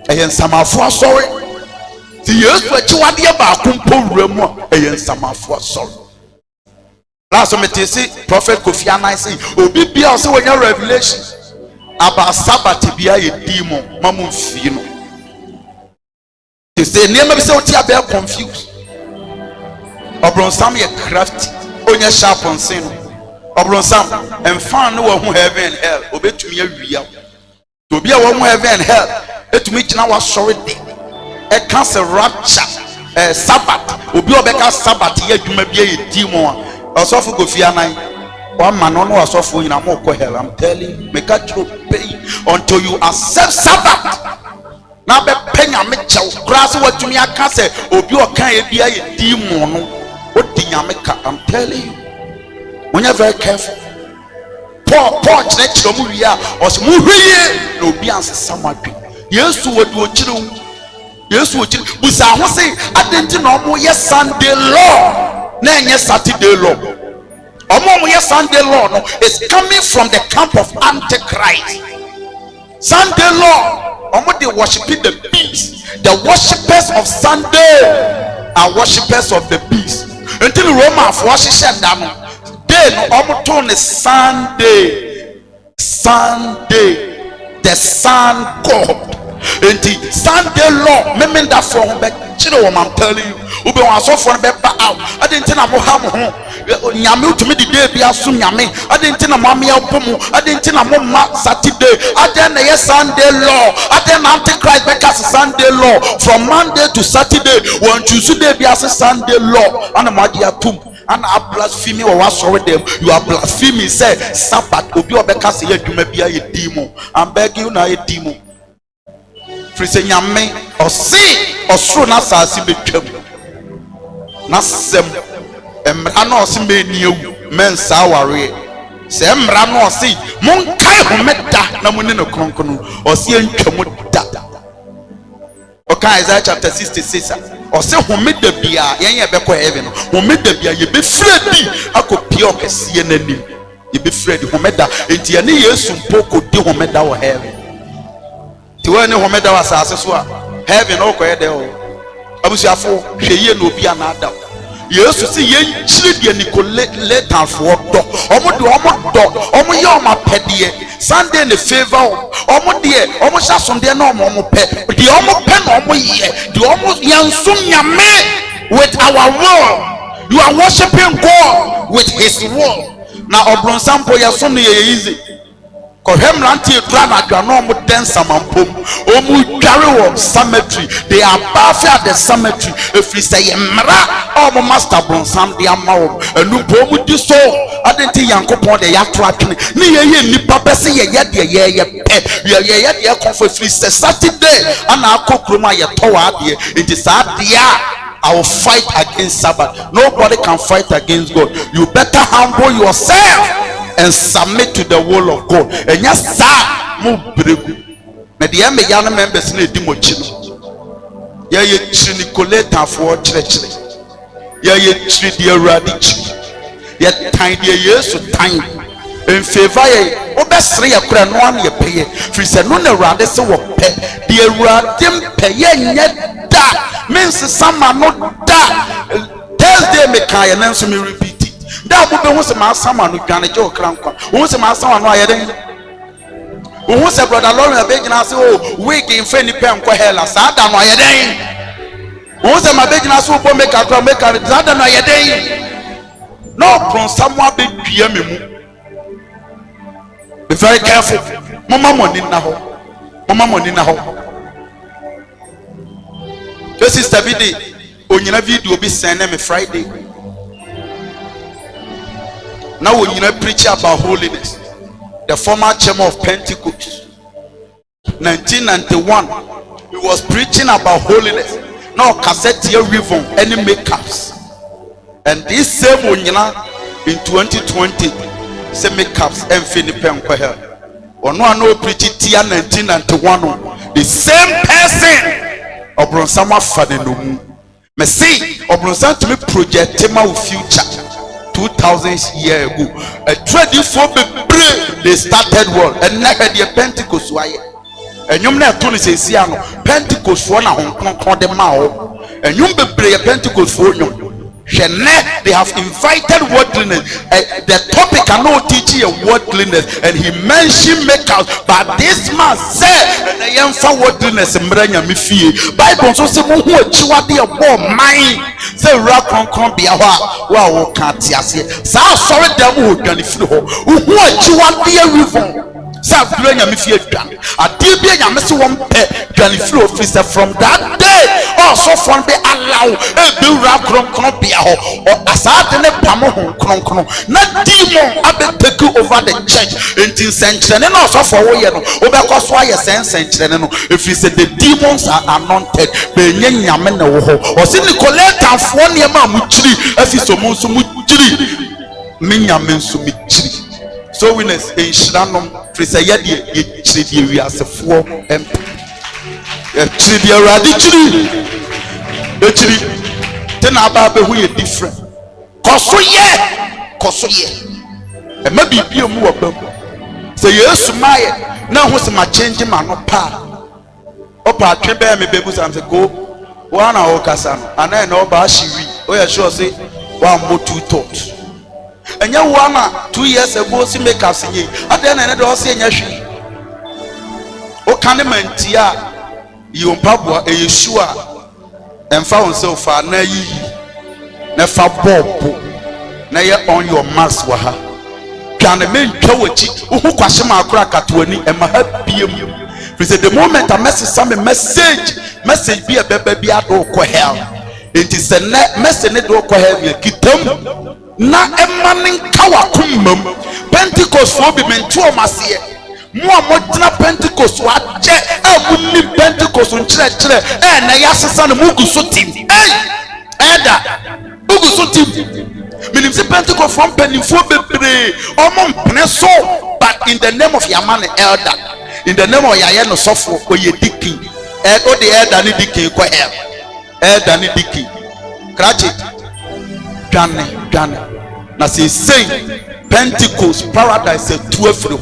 And some of us sorry. The years were to what the about remo, and some of us sorry. Last time they say, Prophet Kofi Annan say, Obi be also when your revelation about Sabbath be a demon, Mamun Fino. They say, never be so tear confused. Obronsam ye crafty, on your sharp on sin. Obronsam, and found no one who heaven and hell, obey to me a real. to be a one heaven and hell it me gyina wa sorry de e can say rapture Sabbath obi obeka Sabbath ye adwuma bia ye di mo a osofo Kofi Anan one man no osofo nyina mo ko hell. I'm telling you, make a true pay until you accept Sabbath. Na be penya me chew grass what me aka say obi o kan e bia ye di mo no o di nyame ka. I'm telling you, when you're very careful. Paul church mu wi a o se mu hwiye na obi ansesa madwe Yesu wodi o kire wu Yesu o kire busa ho se adenti na omo ye Sunday law na enye Saturday law. Omo ye Sunday law no is coming from the camp of Antichrist. Sunday law omo they worshiping the beast. The worshippers of Sunday are worshippers of the beast. Until Roma for worship them. Then omo is Sunday, the sun God. And the Sunday law, meaning that from back, I'm telling you, Ube was so for back out. I didn't tell him how Yamu to me the day be assume Yami. I didn't tell him Mammy Opomu. I didn't tell him Saturday. I didn't a Sunday law. I didn't Antichrist because Sunday law from Monday to Saturday. When Tuesday be as a Sunday law, and a Madia Tum. And I blaspheme or was sorry them. You are blaspheming. Say Sabbath will be a because you may be a demon. I'm begging you now a demon. Free nyame or see or so na sasi betwam na sem emra na osi me niu men sa ware se emra na osi mon kai homeda na munne no kronkron osi antwam da okay Isaiah chapter 66 osi homeda bia yen ye beko heaven no homeda bia ye be fredi akopie okese nanim ye be fredi homeda enti ye ne Yesu mpoko di homeda wo heaven. Tiwani homeda wa sase so a heaven o koye de o abusiafo hweye na obi anada Yesu si yen chiri de Nicolaitans do omo de omo do omo ye omo pede Sunday ne favor omo de omo sha Sunday na omo pe de omo pe na omo ye de omo yansum nyame with our word. You are worshiping God with his word. Na obronsam po yasom ne ye easy Kohem lanti drama no mo densa mampom omu dware wo cemetery. They are baffed at the cemetery if we say mra omo master bronsam de amawo enu pomu di so adenti yankopon de yato atwene ne ye nipa bese ye de ye pe ye de konfo free Saturday ana akokroma ye towa de it is I will fight against Sabbath. Nobody can fight against God. You better humble yourself and submit to the will of God. And yes, sir, move bregu. Na the young members need to mochino. Ya ye Nicolaita for church. Ya ye the radical. Ya time the years to time. In favor ye obesre ya kura no an ye pay. Free say no na rade se wo pe. The rade pay ye da. Means some are not da. Thursday me kaya nanso me repeat. Da mo be ho se ma sama no dwane je okranko wo se ma sama no ayeden wo se brother Lauren be gina se o week in friend pen ko hela sa da no ayeden wo se ma be gina se o bo make akra make sa da no ayeden no pron someone be dua me mu. Be very careful. Mama money na ho this is the video onyina video be send me Friday. Now when you preach about holiness, the former chairman of Pentecost, 1991, he was preaching about holiness. Now cassette here ribbon any makeups, and this same Onyina in 2020 say makeups and Philippine Kwahel. Or no preach it here 1991. The same person Obronsama Fadenum. Me see Obronsama to me project my future. 2000 years ago, a trading for they started world and never the Pentecost why and you may turn say Pentecost for na Hong the mao and you be Pentecost for you. They have invited worldliness. The topic cannot teach you worldliness, and he mentioned makers. But this man said, "And I am for worldliness." Bible so say, "Who chiwa dey about mine?" Say, "Rock on be a wow can't see." So sorry, them who can if who chiwa dey river. sa duro nyame fie dwan ade bia nyame se won pe dwan free officer from that day also from the allow e be wura kronkron bia ho asade ne pam ho kronkron na demon abe take over the church enti senkyerene na also for wo ye no obekọ so aye senkyerene no if you say the demons are anointed be nyame na wo ho o se Nicolaitan fo ne ma mu chiri afi so mu nso mu chiri me nyame nso mi chiri so winners in shiranom free say ye chiri die wi asefo em chiri die radi chiri e chiri te na aba be hu ye different koso ye e ma bibia mu wo bam say yesu maye na ho se ma change ma no pa opa atwe be me bebu sam say go one na okasa no ana na oba shiwi o ya sure say one more two thoughts enya one 2 years ago si make us nye ade na do say enya hwi o kan manti a yompabua e yesu a emfa won se ofa na yi na fa bobo na ye on your marks wa ha kan men twa wachi hu kwahye ma akora katwani e ma ha biem. The moment a message be a baby be a do ko hell. It is a message ne do ko hell ye kitam na emanin kawa kumam Pentecost for be mentu o masie mo amodina Pentecost wa je abunni Pentecost nkyerɛ na yasesa no muguso tim eda muguso tim minim se Pentecost from penifo bebre omo mpene so but in the name of your man elder. In the name of Yaya no suffer or ye dicky, or the air than dicky, quite air than dicky. Cratch it, Ghana. Now, saying Pentecost, paradise, a 12 for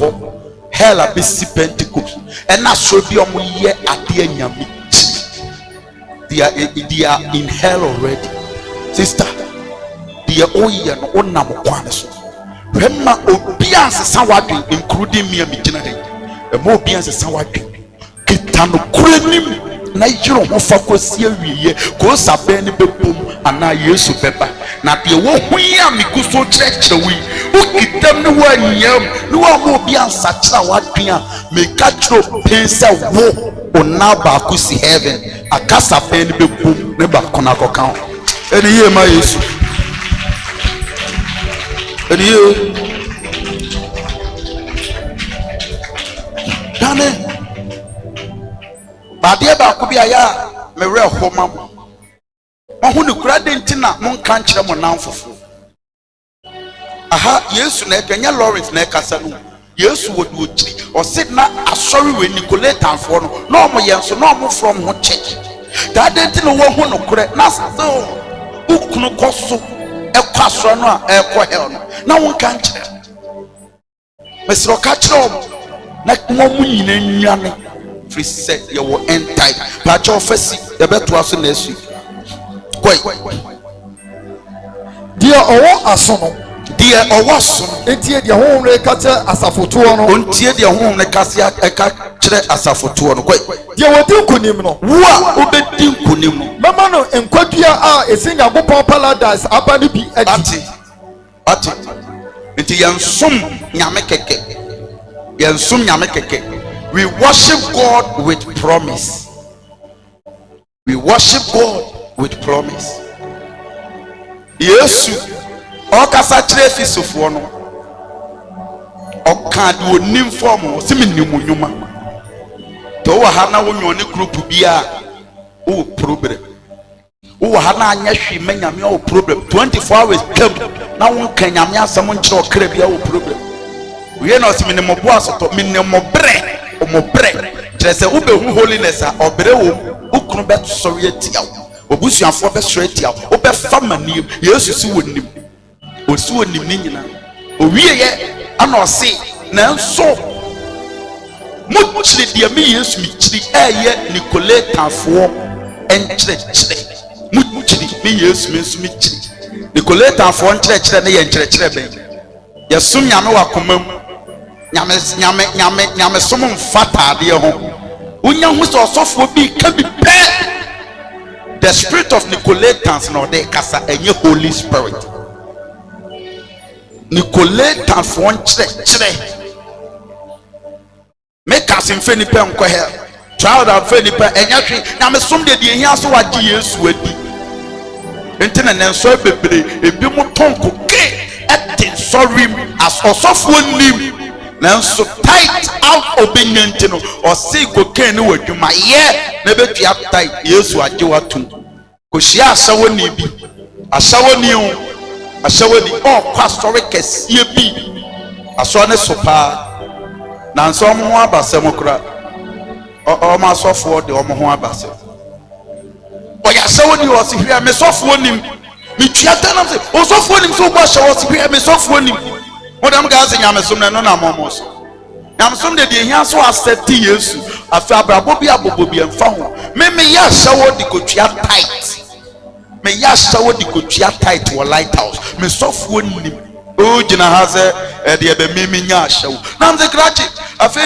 hell, a busy Pentecost, and that should be on ye at the end. They are in hell already, sister. They are all year no one number one. Remember, obedience is somewhat including me and me generate. E mo bian se san wadwe kitano kurenim na yiro ho fa kwasi awiye ko sabe ne bebom ana Yesu beba na de wo huya mikuso kyerɛkyerɛ wi ukitam ne wanyam ne wa mo bian sa kyerɛ wadwe a me ka kyerɛ pensa wo ona ba ko si heaven akasa be ne bebom ne ba kona kokan eni ye ma Yesu eni ye Badia ba ko bia ya me re homa mo hu ne kura de ntina mo nka nkyere mo nanfofo aha Yesu na ekanya Lawrence na ekasa no Yesu wodu okiri o sit na asori we Nicolaitan fo no na omo yenso na omo from ho church that de ntina wo hu no kura na so ukunu koso ekwaso no a ekọ hell no na wo nka nkyere mesro ka kyerɛ na mo nyina nwane free set your end time patch office the better was next week koi dia owo asono dia owo so entie dia ho re ka che asafoto no ontie dia ho re ka se eka kire asafoto no koi dia wodi nkunim no wo a obedi nkunim no mama no enkwadua a esinga gopon paradise aba ni bi ati enti yansom nyame keke we worship God with promise. Yesu okasa kire fisofo no oka de onim form se menimu nyuma to wa ha na wonwone group bia o problem o wa ha na anya hwe manyame o problem 24 hours come na won kan nyame asem nkyere okra bia o problem we na osimi ne mobo asoto minne mobre just say ube hu holiness a obre wo ukunu bet sorry etia obusuafo be sorry etia obe famani Yesu si wonim osi wonim ni nyina owie ye ana ose na nso mo chiri de me Yesu mi chiri eye Nicolaitan fo enkyerɛkyerɛ mo chiri me Yesu mi nso mi chiri Nicolaitan fo enkyerɛkyerɛ ne ye enkyerɛkyerɛ ben yesum nyame wa komam nyame som mfata de ho unya hu so sofo bi ka bi pe the spirit of Nicolaitans no de kasa enye Holy Spirit Nicolaitans won kyerɛ make us in feni pen ko here child and feni pen enya hwe na me som de die hia so wagye Yesu adi enti na nenso bebre ebi mo tonko ke etin sorry as osofo nim nanso tight out obenyanti no osi koken ne wadwuma ye na betua tight Yesu agye watum ko hia asawo ni bi asawo ni o asawo ni o kwa story kese bi aso ne sopa nanso omo ho abasem kura o ma sofo de omo ho abasem o ya asawo ni o si hia me sofo nim me tua tanam se o sofo nim so gba asawo si hia me sofo nim modam ga se nyamesom na no na momoso nyamesom de die hia so accept Yesu afa abrabo bi abobo bi emfa ho me ya asawo di kotua tight me ya asawo di kotua tight wo lighthouse me sofo nim o gina ha se de be me nya asawo na mze krachi afa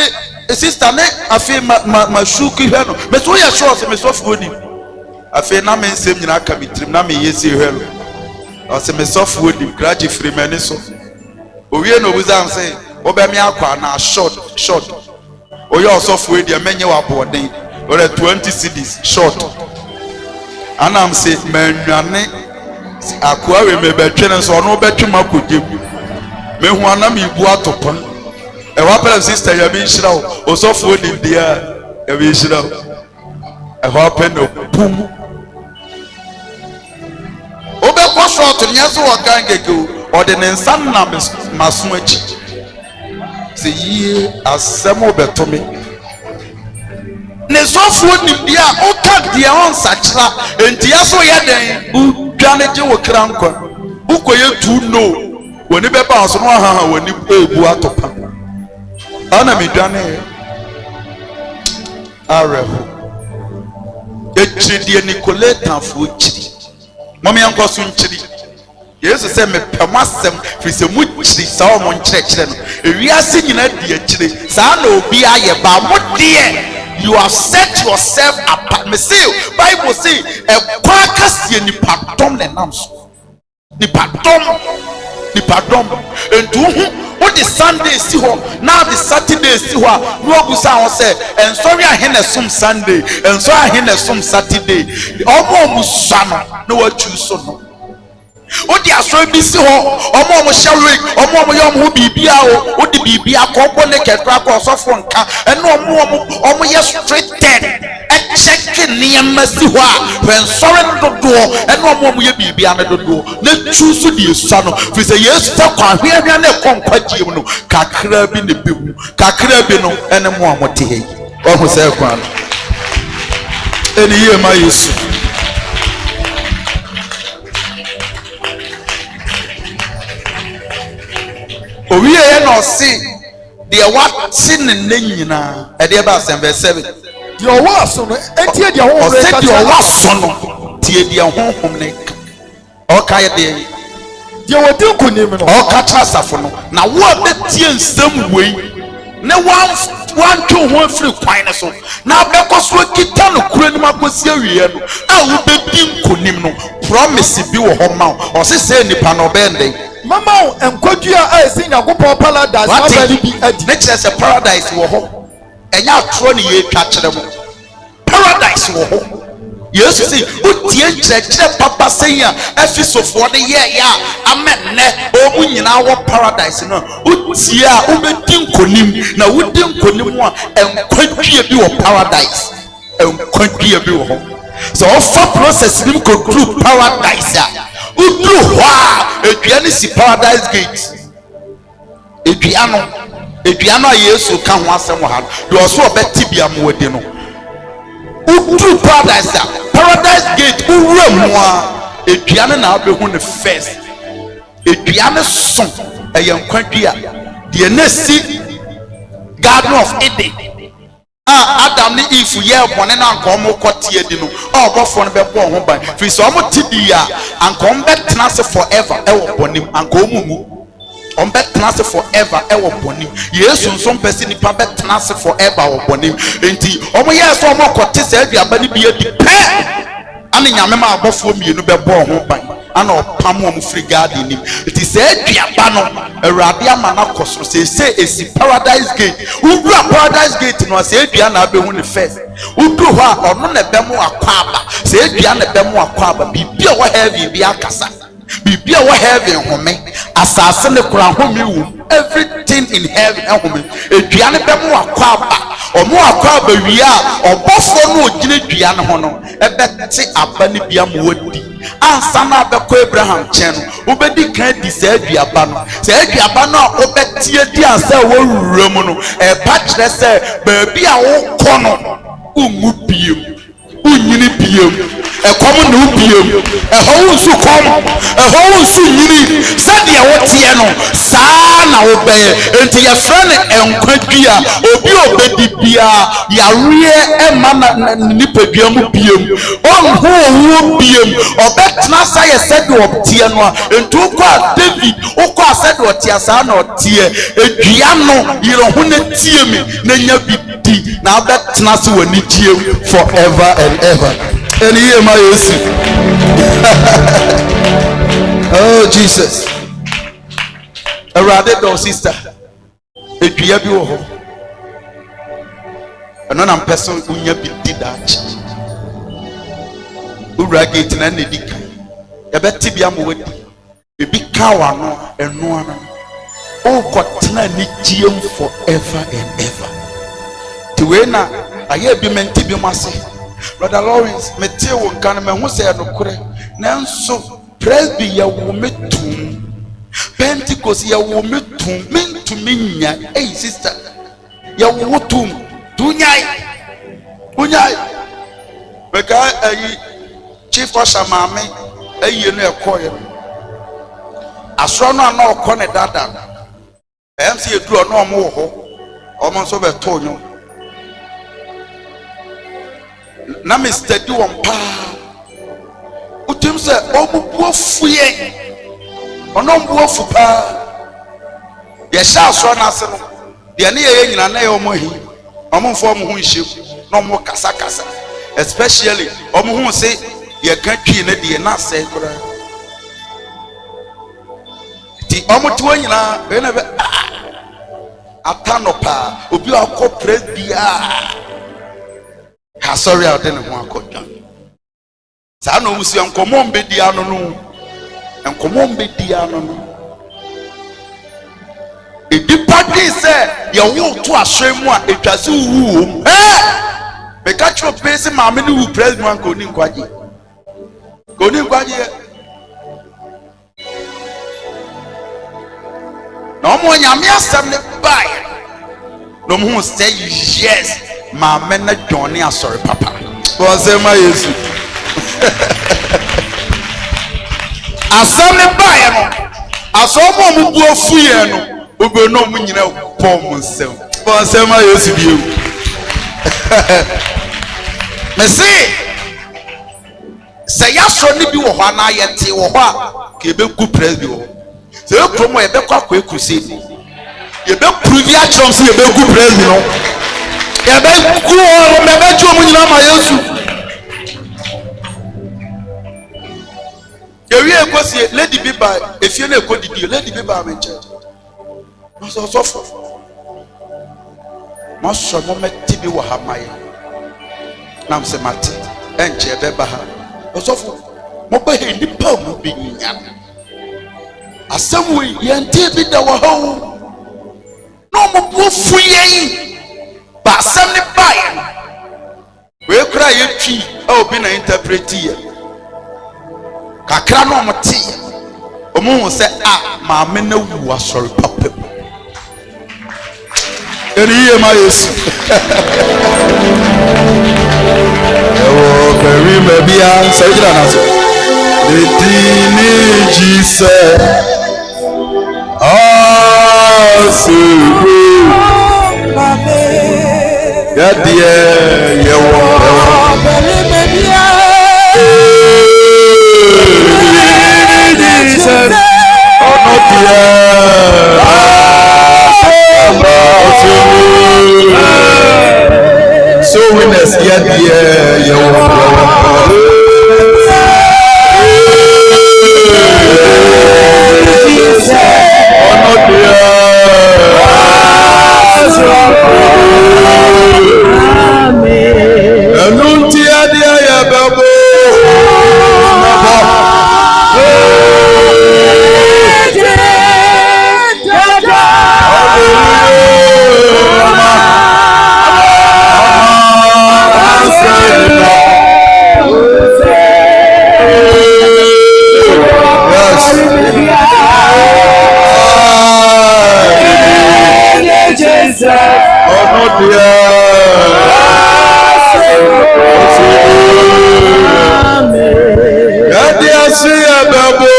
sister ne afa ma shuku hwe no me so ya sure se me sofo nim afa na me nsem nyina aka mitrim na me yesi hwe no o se me sofo nim krachi free me so owie no buzam say obemi akwa na short oye osofo e dia menye wa boden ore 20 cedis short anam say manwane akwa we me betwe no so no betwe makodem mehu anam ibu atopon e wa pele sister ya bi nhira osofo di dia ya bi nhira e wa pen no pum obekọ short nyaso wa gangege o de nsa na maso achi se yie asemo betomi ne sofo nimbia o ka dia on sachira enti aso ye den u dwane je wo krankwa ukoye tu no woni be ba so no ha woni ebu atopa ana mi dwane areho echiri die Nicoleta fu chiri momi anko so nchiri Yesu say me pemasem fi se mu chiri sa o mo nkyerɛkyerɛ no ewiase nyina die chiri sa na obi aye ba mo de you have set yourself apart. Me say Bible say e kwa kasie ni pardon le nam so ni pardon entu hu the Sunday si ho now the Saturday si ho no ogusa ho say en sorry ahene som Sunday en so ahene som Saturday omo musa no wa choose so no odi aso bi si ho omo shawe omo yom ho bibia o odi bibia ko bo ne ketra ko sofo nka eno omo ye straighten e check niam si ho a when sorry dodo eno omo ye bibia ne dodo na choose di esu no fi say Yesu ta kwa hwehwe na konkwa giem no kakra bi ne bewu kakra bi no ene mo amote he omo say kwa no eni ye ma Yesu owie ye no see de what sin ne nyina e de ba sem verse 7 de o wa so no entie de ho re ka de o wa so no tie de honhom ne o ka ye de wo din kunim no o ka tra safo no na wo be tie nsem wei ne wan twu ho afiri kwan ne so na be koso kita no kura ni makosi awie no a wo be din kunim no promise bi wo ho ma o se se nipa no be ndey mama enkwadua a esi Nyankopon paradise na ba ni bi adi ne kire se paradise wo ho enya atro ne ye twa kire mo paradise wo ho Yesu si utie kire papa senya efisofo ne ye ya amenne o mu nyina wo paradise no utie a ubedi nkonim na wudi nkonim a enkwadua bi wo paradise enkwadua bi wo ho so offer process nim go through paradise a udru hwa eduane si paradise gate eduano a Yesu ka ho asem ha do so obeti bia mo wadi no udru paradise gate uwura mu a eduane na abehu ne first eduane so eyankwadua de na si Garden of Eden Adam ni Eve ye bone na ankom kotie di no obofo no be bo ho ban fi so mo tidi a ankom betena se forever e wo bonim ankom mu on betena se forever e wo bonim Yesu nso mpesi ni pa betena se forever wo bonim enti omo ye so omo kote se aduaba ni bi edi pe ani nyame ma abofo mienu be bo ho ban ana ɔpam wɔn firi garden nim eti sɛ aduaba no awurade ama na kɔ soro sɛ esi paradise gate wudura paradise gate no sɛ adua na abɛhu ne first wuduru hɔ a ɔno na ɛbɛmo akɔ aba sɛ adua na ɛbɛmo akɔ aba biribi a wɔ heaven bi akasa biribi a wɔ heaven home asase ne kora home wom everything in heaven home adua ne bɛmo akɔ aba ɔmo akɔ aba wie a ɔbɔfoɔ no ogyina dua ne ho no ɛbɛte aba ne bi ama wadi ansa na abɛkɔ Abraham nkyɛn no wobɛdi kan di sɛ aduaba no sɛ aduaba no a wobɛtie di ansa a wɔwura mu no ɛba kyerɛ sɛ baabi a wokɔ no wongu biem wonyini biem ɛkɔm na wobiem ɛhɔ wo nso kɔm ɛhɔ wo nso nyini sɛdeɛ woteɛ no saa na wobɛyɛ enti yɛfrɛ no nkwadua obi a obɛdi biara yareɛ ɛma na nipadua mu biem ɔnho owuo biem ɔbɛtena sa yɛ sɛdeɛ ɔteɛ no a enti wokɔ a David wokɔ a sɛdeɛ ɔteɛ saa na ɔteɛ adua no yerɛ ho na tie me na nya bi di na wobɛtena se w'ani gyiem forever and ever. And here my Yesu. Oh Jesus. Awurade do sister. Edua bi wo ho. Ɛno na mpɛ sɛ wonya bi di daakye. Owura gate na ne di kan. Yɛbɛte bi ama wadi. Ebi ka wa no ɛno ano. O kɔtena ni gyiem forever and ever. Tiwe na ayɛ bi menti bi mase. Brother Lawrence, me tell you, can me who say no kure. Nanso presby ya wo metum. Pentecost ya wo metum. Min to minya. Hey sister, ya wo tum. Tunyai, tunyai. Beka chief usher mame. You know a choir. Astrono no kone dada. MC do no more ho. Almost over Tonyo. Na Mr. di won pa utim se obubuafu ye ono mbuafu pa ye sha so na ase no de ne ye nyina na ye omo hi omo mfo omo hu nhye na omo kasa kasa especially omo hu se ye ka twi na de na ase kora ti omo ti wo nyina be na be atano pa obi akọ praise bia sorry I didn't want to go. Sa no musi ankomo mbedi ano no. Ankomo mbedi ano no. E dipadi se ye wo to aswem a etwase wu. Me ka tro pese ma me ni wu president ko ni nkwaje. Ko ni nkwaje. No mo nyame asem ne bai. No mo say yes. Ma mena Johnny sorry papa. Say my Yesu. Asam ne bae no. Asomo mu buafu ye no. Obe no mu nyina bom nsem. Say my Yesu biu. Me say ya so ni bi wo ho na ye te wo ho a ke be ku press bi wo. Say e kromo e be kwa kwa ekusi. Ye be prove ya chom say ye be ku press bi no. Ya be ku o me be ju mu nyina ma Yesu ye wi ekosie lady biba efie na ekodidi lady biba me nche so fo ma so mo meti bi wa hamaye nam se mate enche be ba ha so fo mo ba he ni pa mo bi nya asem we ye nte bi da wa ho no mo bu fu yen ba asem ni bae we kra ye twi obi na interpret ye kakra no mo ti omo se ma me na wu asori papa eri ye ma Yesu ewo beri me bia so jira na so the dini Jesus God yeah ye wo Jesus oh no dear so winners yeah ye wo Oh no dear. Yadi asiya babo.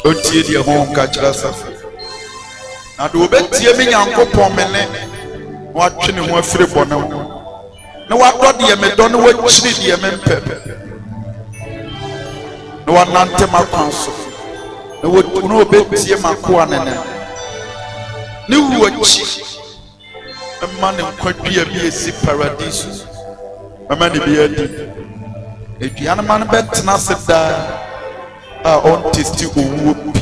Otie die ho ka kyerɛ safa na de obetie me Nyankopɔn me ne watwe ne ho afiri bɔne ho na wadɔ deɛ me dɔ ne wakyiri deɛ me mpɛ na wanante makwan so na obetie makoa ne ne wu akyi ɛma ne nkwadua bi esi paradiso ɛma ne bi adi edua no ma no bɛtena se daa on tasty owo bi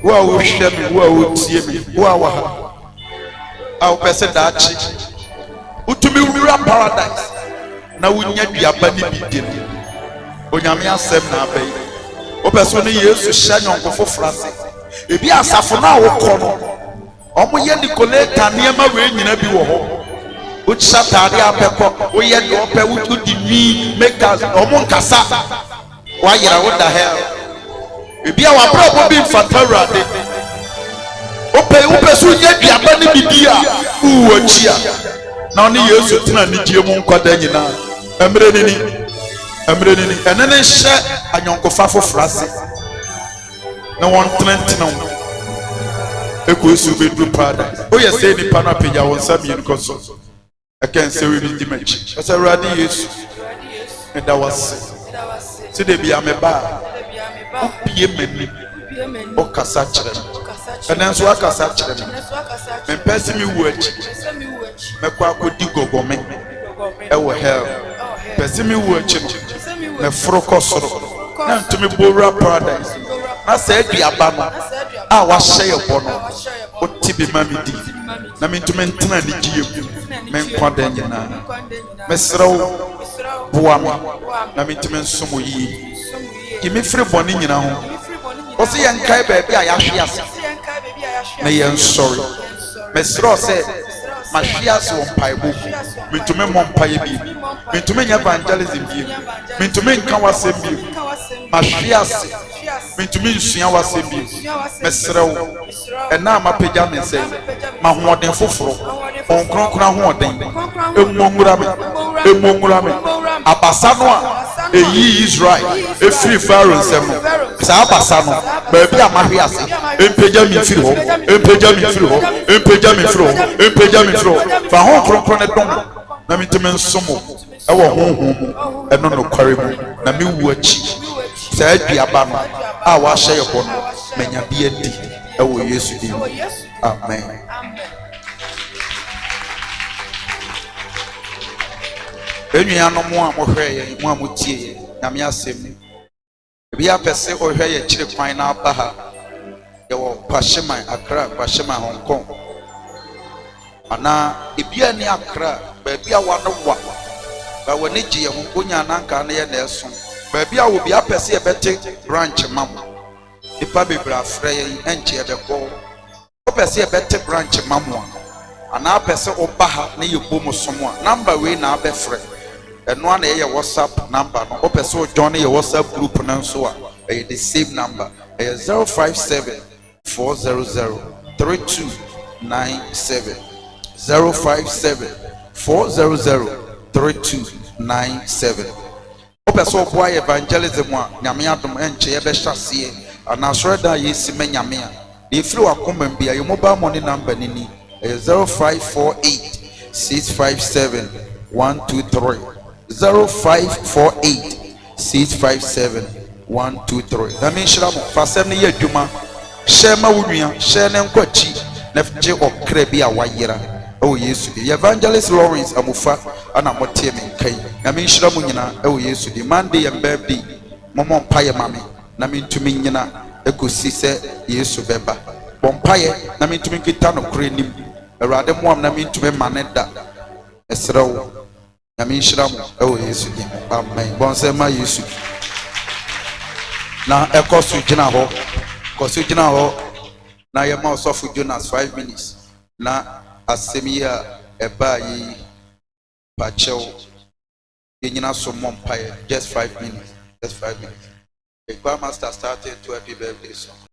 wo hwɛ me wo tie me wo wa ha pese daachi utumi wura paradise na wunya duaba ni bi dem onyame asɛm na abai wo pese ne Yesu hya nyonkofo frase ebi asafo na wo kɔ no ɔmo yɛ nikoleta nneɛma we nyina bi wɔ hɔ wo kyɛ taade apɛkɔ wo yɛ de ɔpɛ wo di mi makers ɔmo nkasa why what the hell? If you are probably fatara, open so yet be abandoned Bidia, who were cheer. Now, you should turn the Jimon Quadanina, and then share a young Fafo Frasi. No one plenty no. A goose will be do paradise. Oh, yes, say the Panapia on Sabian Consul. I can't say we be damaged. As a radius, and that was. Si de bi ameba opie meni o kasa kyerɛ ɛnɛ nso akasa kyerɛ me mpɛsi mi wu akyi mɛkɔ akɔdi gɔgɔme ɛwɔ hell pɛsi mi wu akyi no na foro kɔ soro na ntumi bowura paradise na sɛ aduaba no a wahyɛ yɛ bɔ no o ti bi ma mi di na mi ntumi ntena ne gye mu me nkwa da nyinaa mɛsrɛw boa me na me ntimi nsom yi kimi firi bɔne nyina ho o se yɛn kae baabi a yɛahwe ase na yɛn sɔre mɛsrɛw sɛ mahwe ase wɔ mpaebɔ me ntumi mmɔ mpaeɛ bi me ntumi nyɛ evangelism bi me ntumi nka wasɛm bi mahwe ase me ntumi nsua wasɛm bi mɛsrɛw ɛna mapagya me nsɛ mahoɔden foforo ɔnkronkron ahoɔden emongura me abasa no a eyi Israel efiri Pharaoh nsɛm no saa abasa no baabi a mahwe ase empagya me firi hɔ fa ho kronkron ne dom na me ntimi nsomo ɛwɔ honhom mu ɛno no kware mu na me wu akyi saa aduaba no a wahyɛ yɛ bɔ no manya bi adi ɛwɔ Yesu din amen. Enuanom a mohwɛ yɛn mo a motie yɛn nyame asɛm ebi apɛ sɛ ɔhwɛ yɛ kyerɛ kwan na aba ha yɛwɔ Kwahyeman Accra Kwahyeman Hong Kong ana ebi ani Accra baabi a wanowa ba wani gye yɛn ho onya nanka na yɛ na ɛso baabi a obi apɛ sɛ yɛbɛte branch ma mo nipa bebree afrɛ yɛn ɛnkyɛ yɛbɛkɔ wopɛ sɛ yɛbɛte branch ma mo a ana apɛ sɛ ɔba ha na yɛbɔ mo som a number wei na abɛfrɛ ɛno ana yɛ WhatsApp number no wopɛ sɛ ɔjoin yɛ WhatsApp group no nso a ɛyɛ the same number ɛyɛ 057 400 3297 057 400 3297 wopɛ sɛ ɔboa yɛ evangelism a nyame adom ɛnkyɛ yɛbɛhyɛ aseɛ anaasɔre da a yɛsi ma nyame a na ɛfiri wakoma bi a yɛ mobile money number no ni ɛyɛ 0548 657 123 0548 657 123 na menhyira mo fa asɛm no yɛ adwuma hyɛ ma wo nua hyɛ ne nkɔ akyi na gye ɔkra bi a wayera ɛwɔ Yesu di Evangelist Lawrence Amufa ana motie me nkan na menhyira mo nyina ɛwɔ Yesu di Monday yɛ birthday momɔ mpaeɛ ma me na mentumi nyina ɛkɔsi sɛ Yesu bɛba bɔ mpaeɛ na mentumi nkita no kora nim Awurade moam na mentumi ma ne da ɛserɛ wo na menhyira mo ɛwɔ Yesu di amen bɔnsɛ ma Yesu na ɛkɔ so gyina hɔ kɔ so gyina hɔ na yɛma ɔsɔfo Jonas 5 minutes na asɛm yi a ɛbaa yi pakyɛw yɛnyina so mmɔ mpaeɛ just 5 minutes the choir master started to happy birthday song.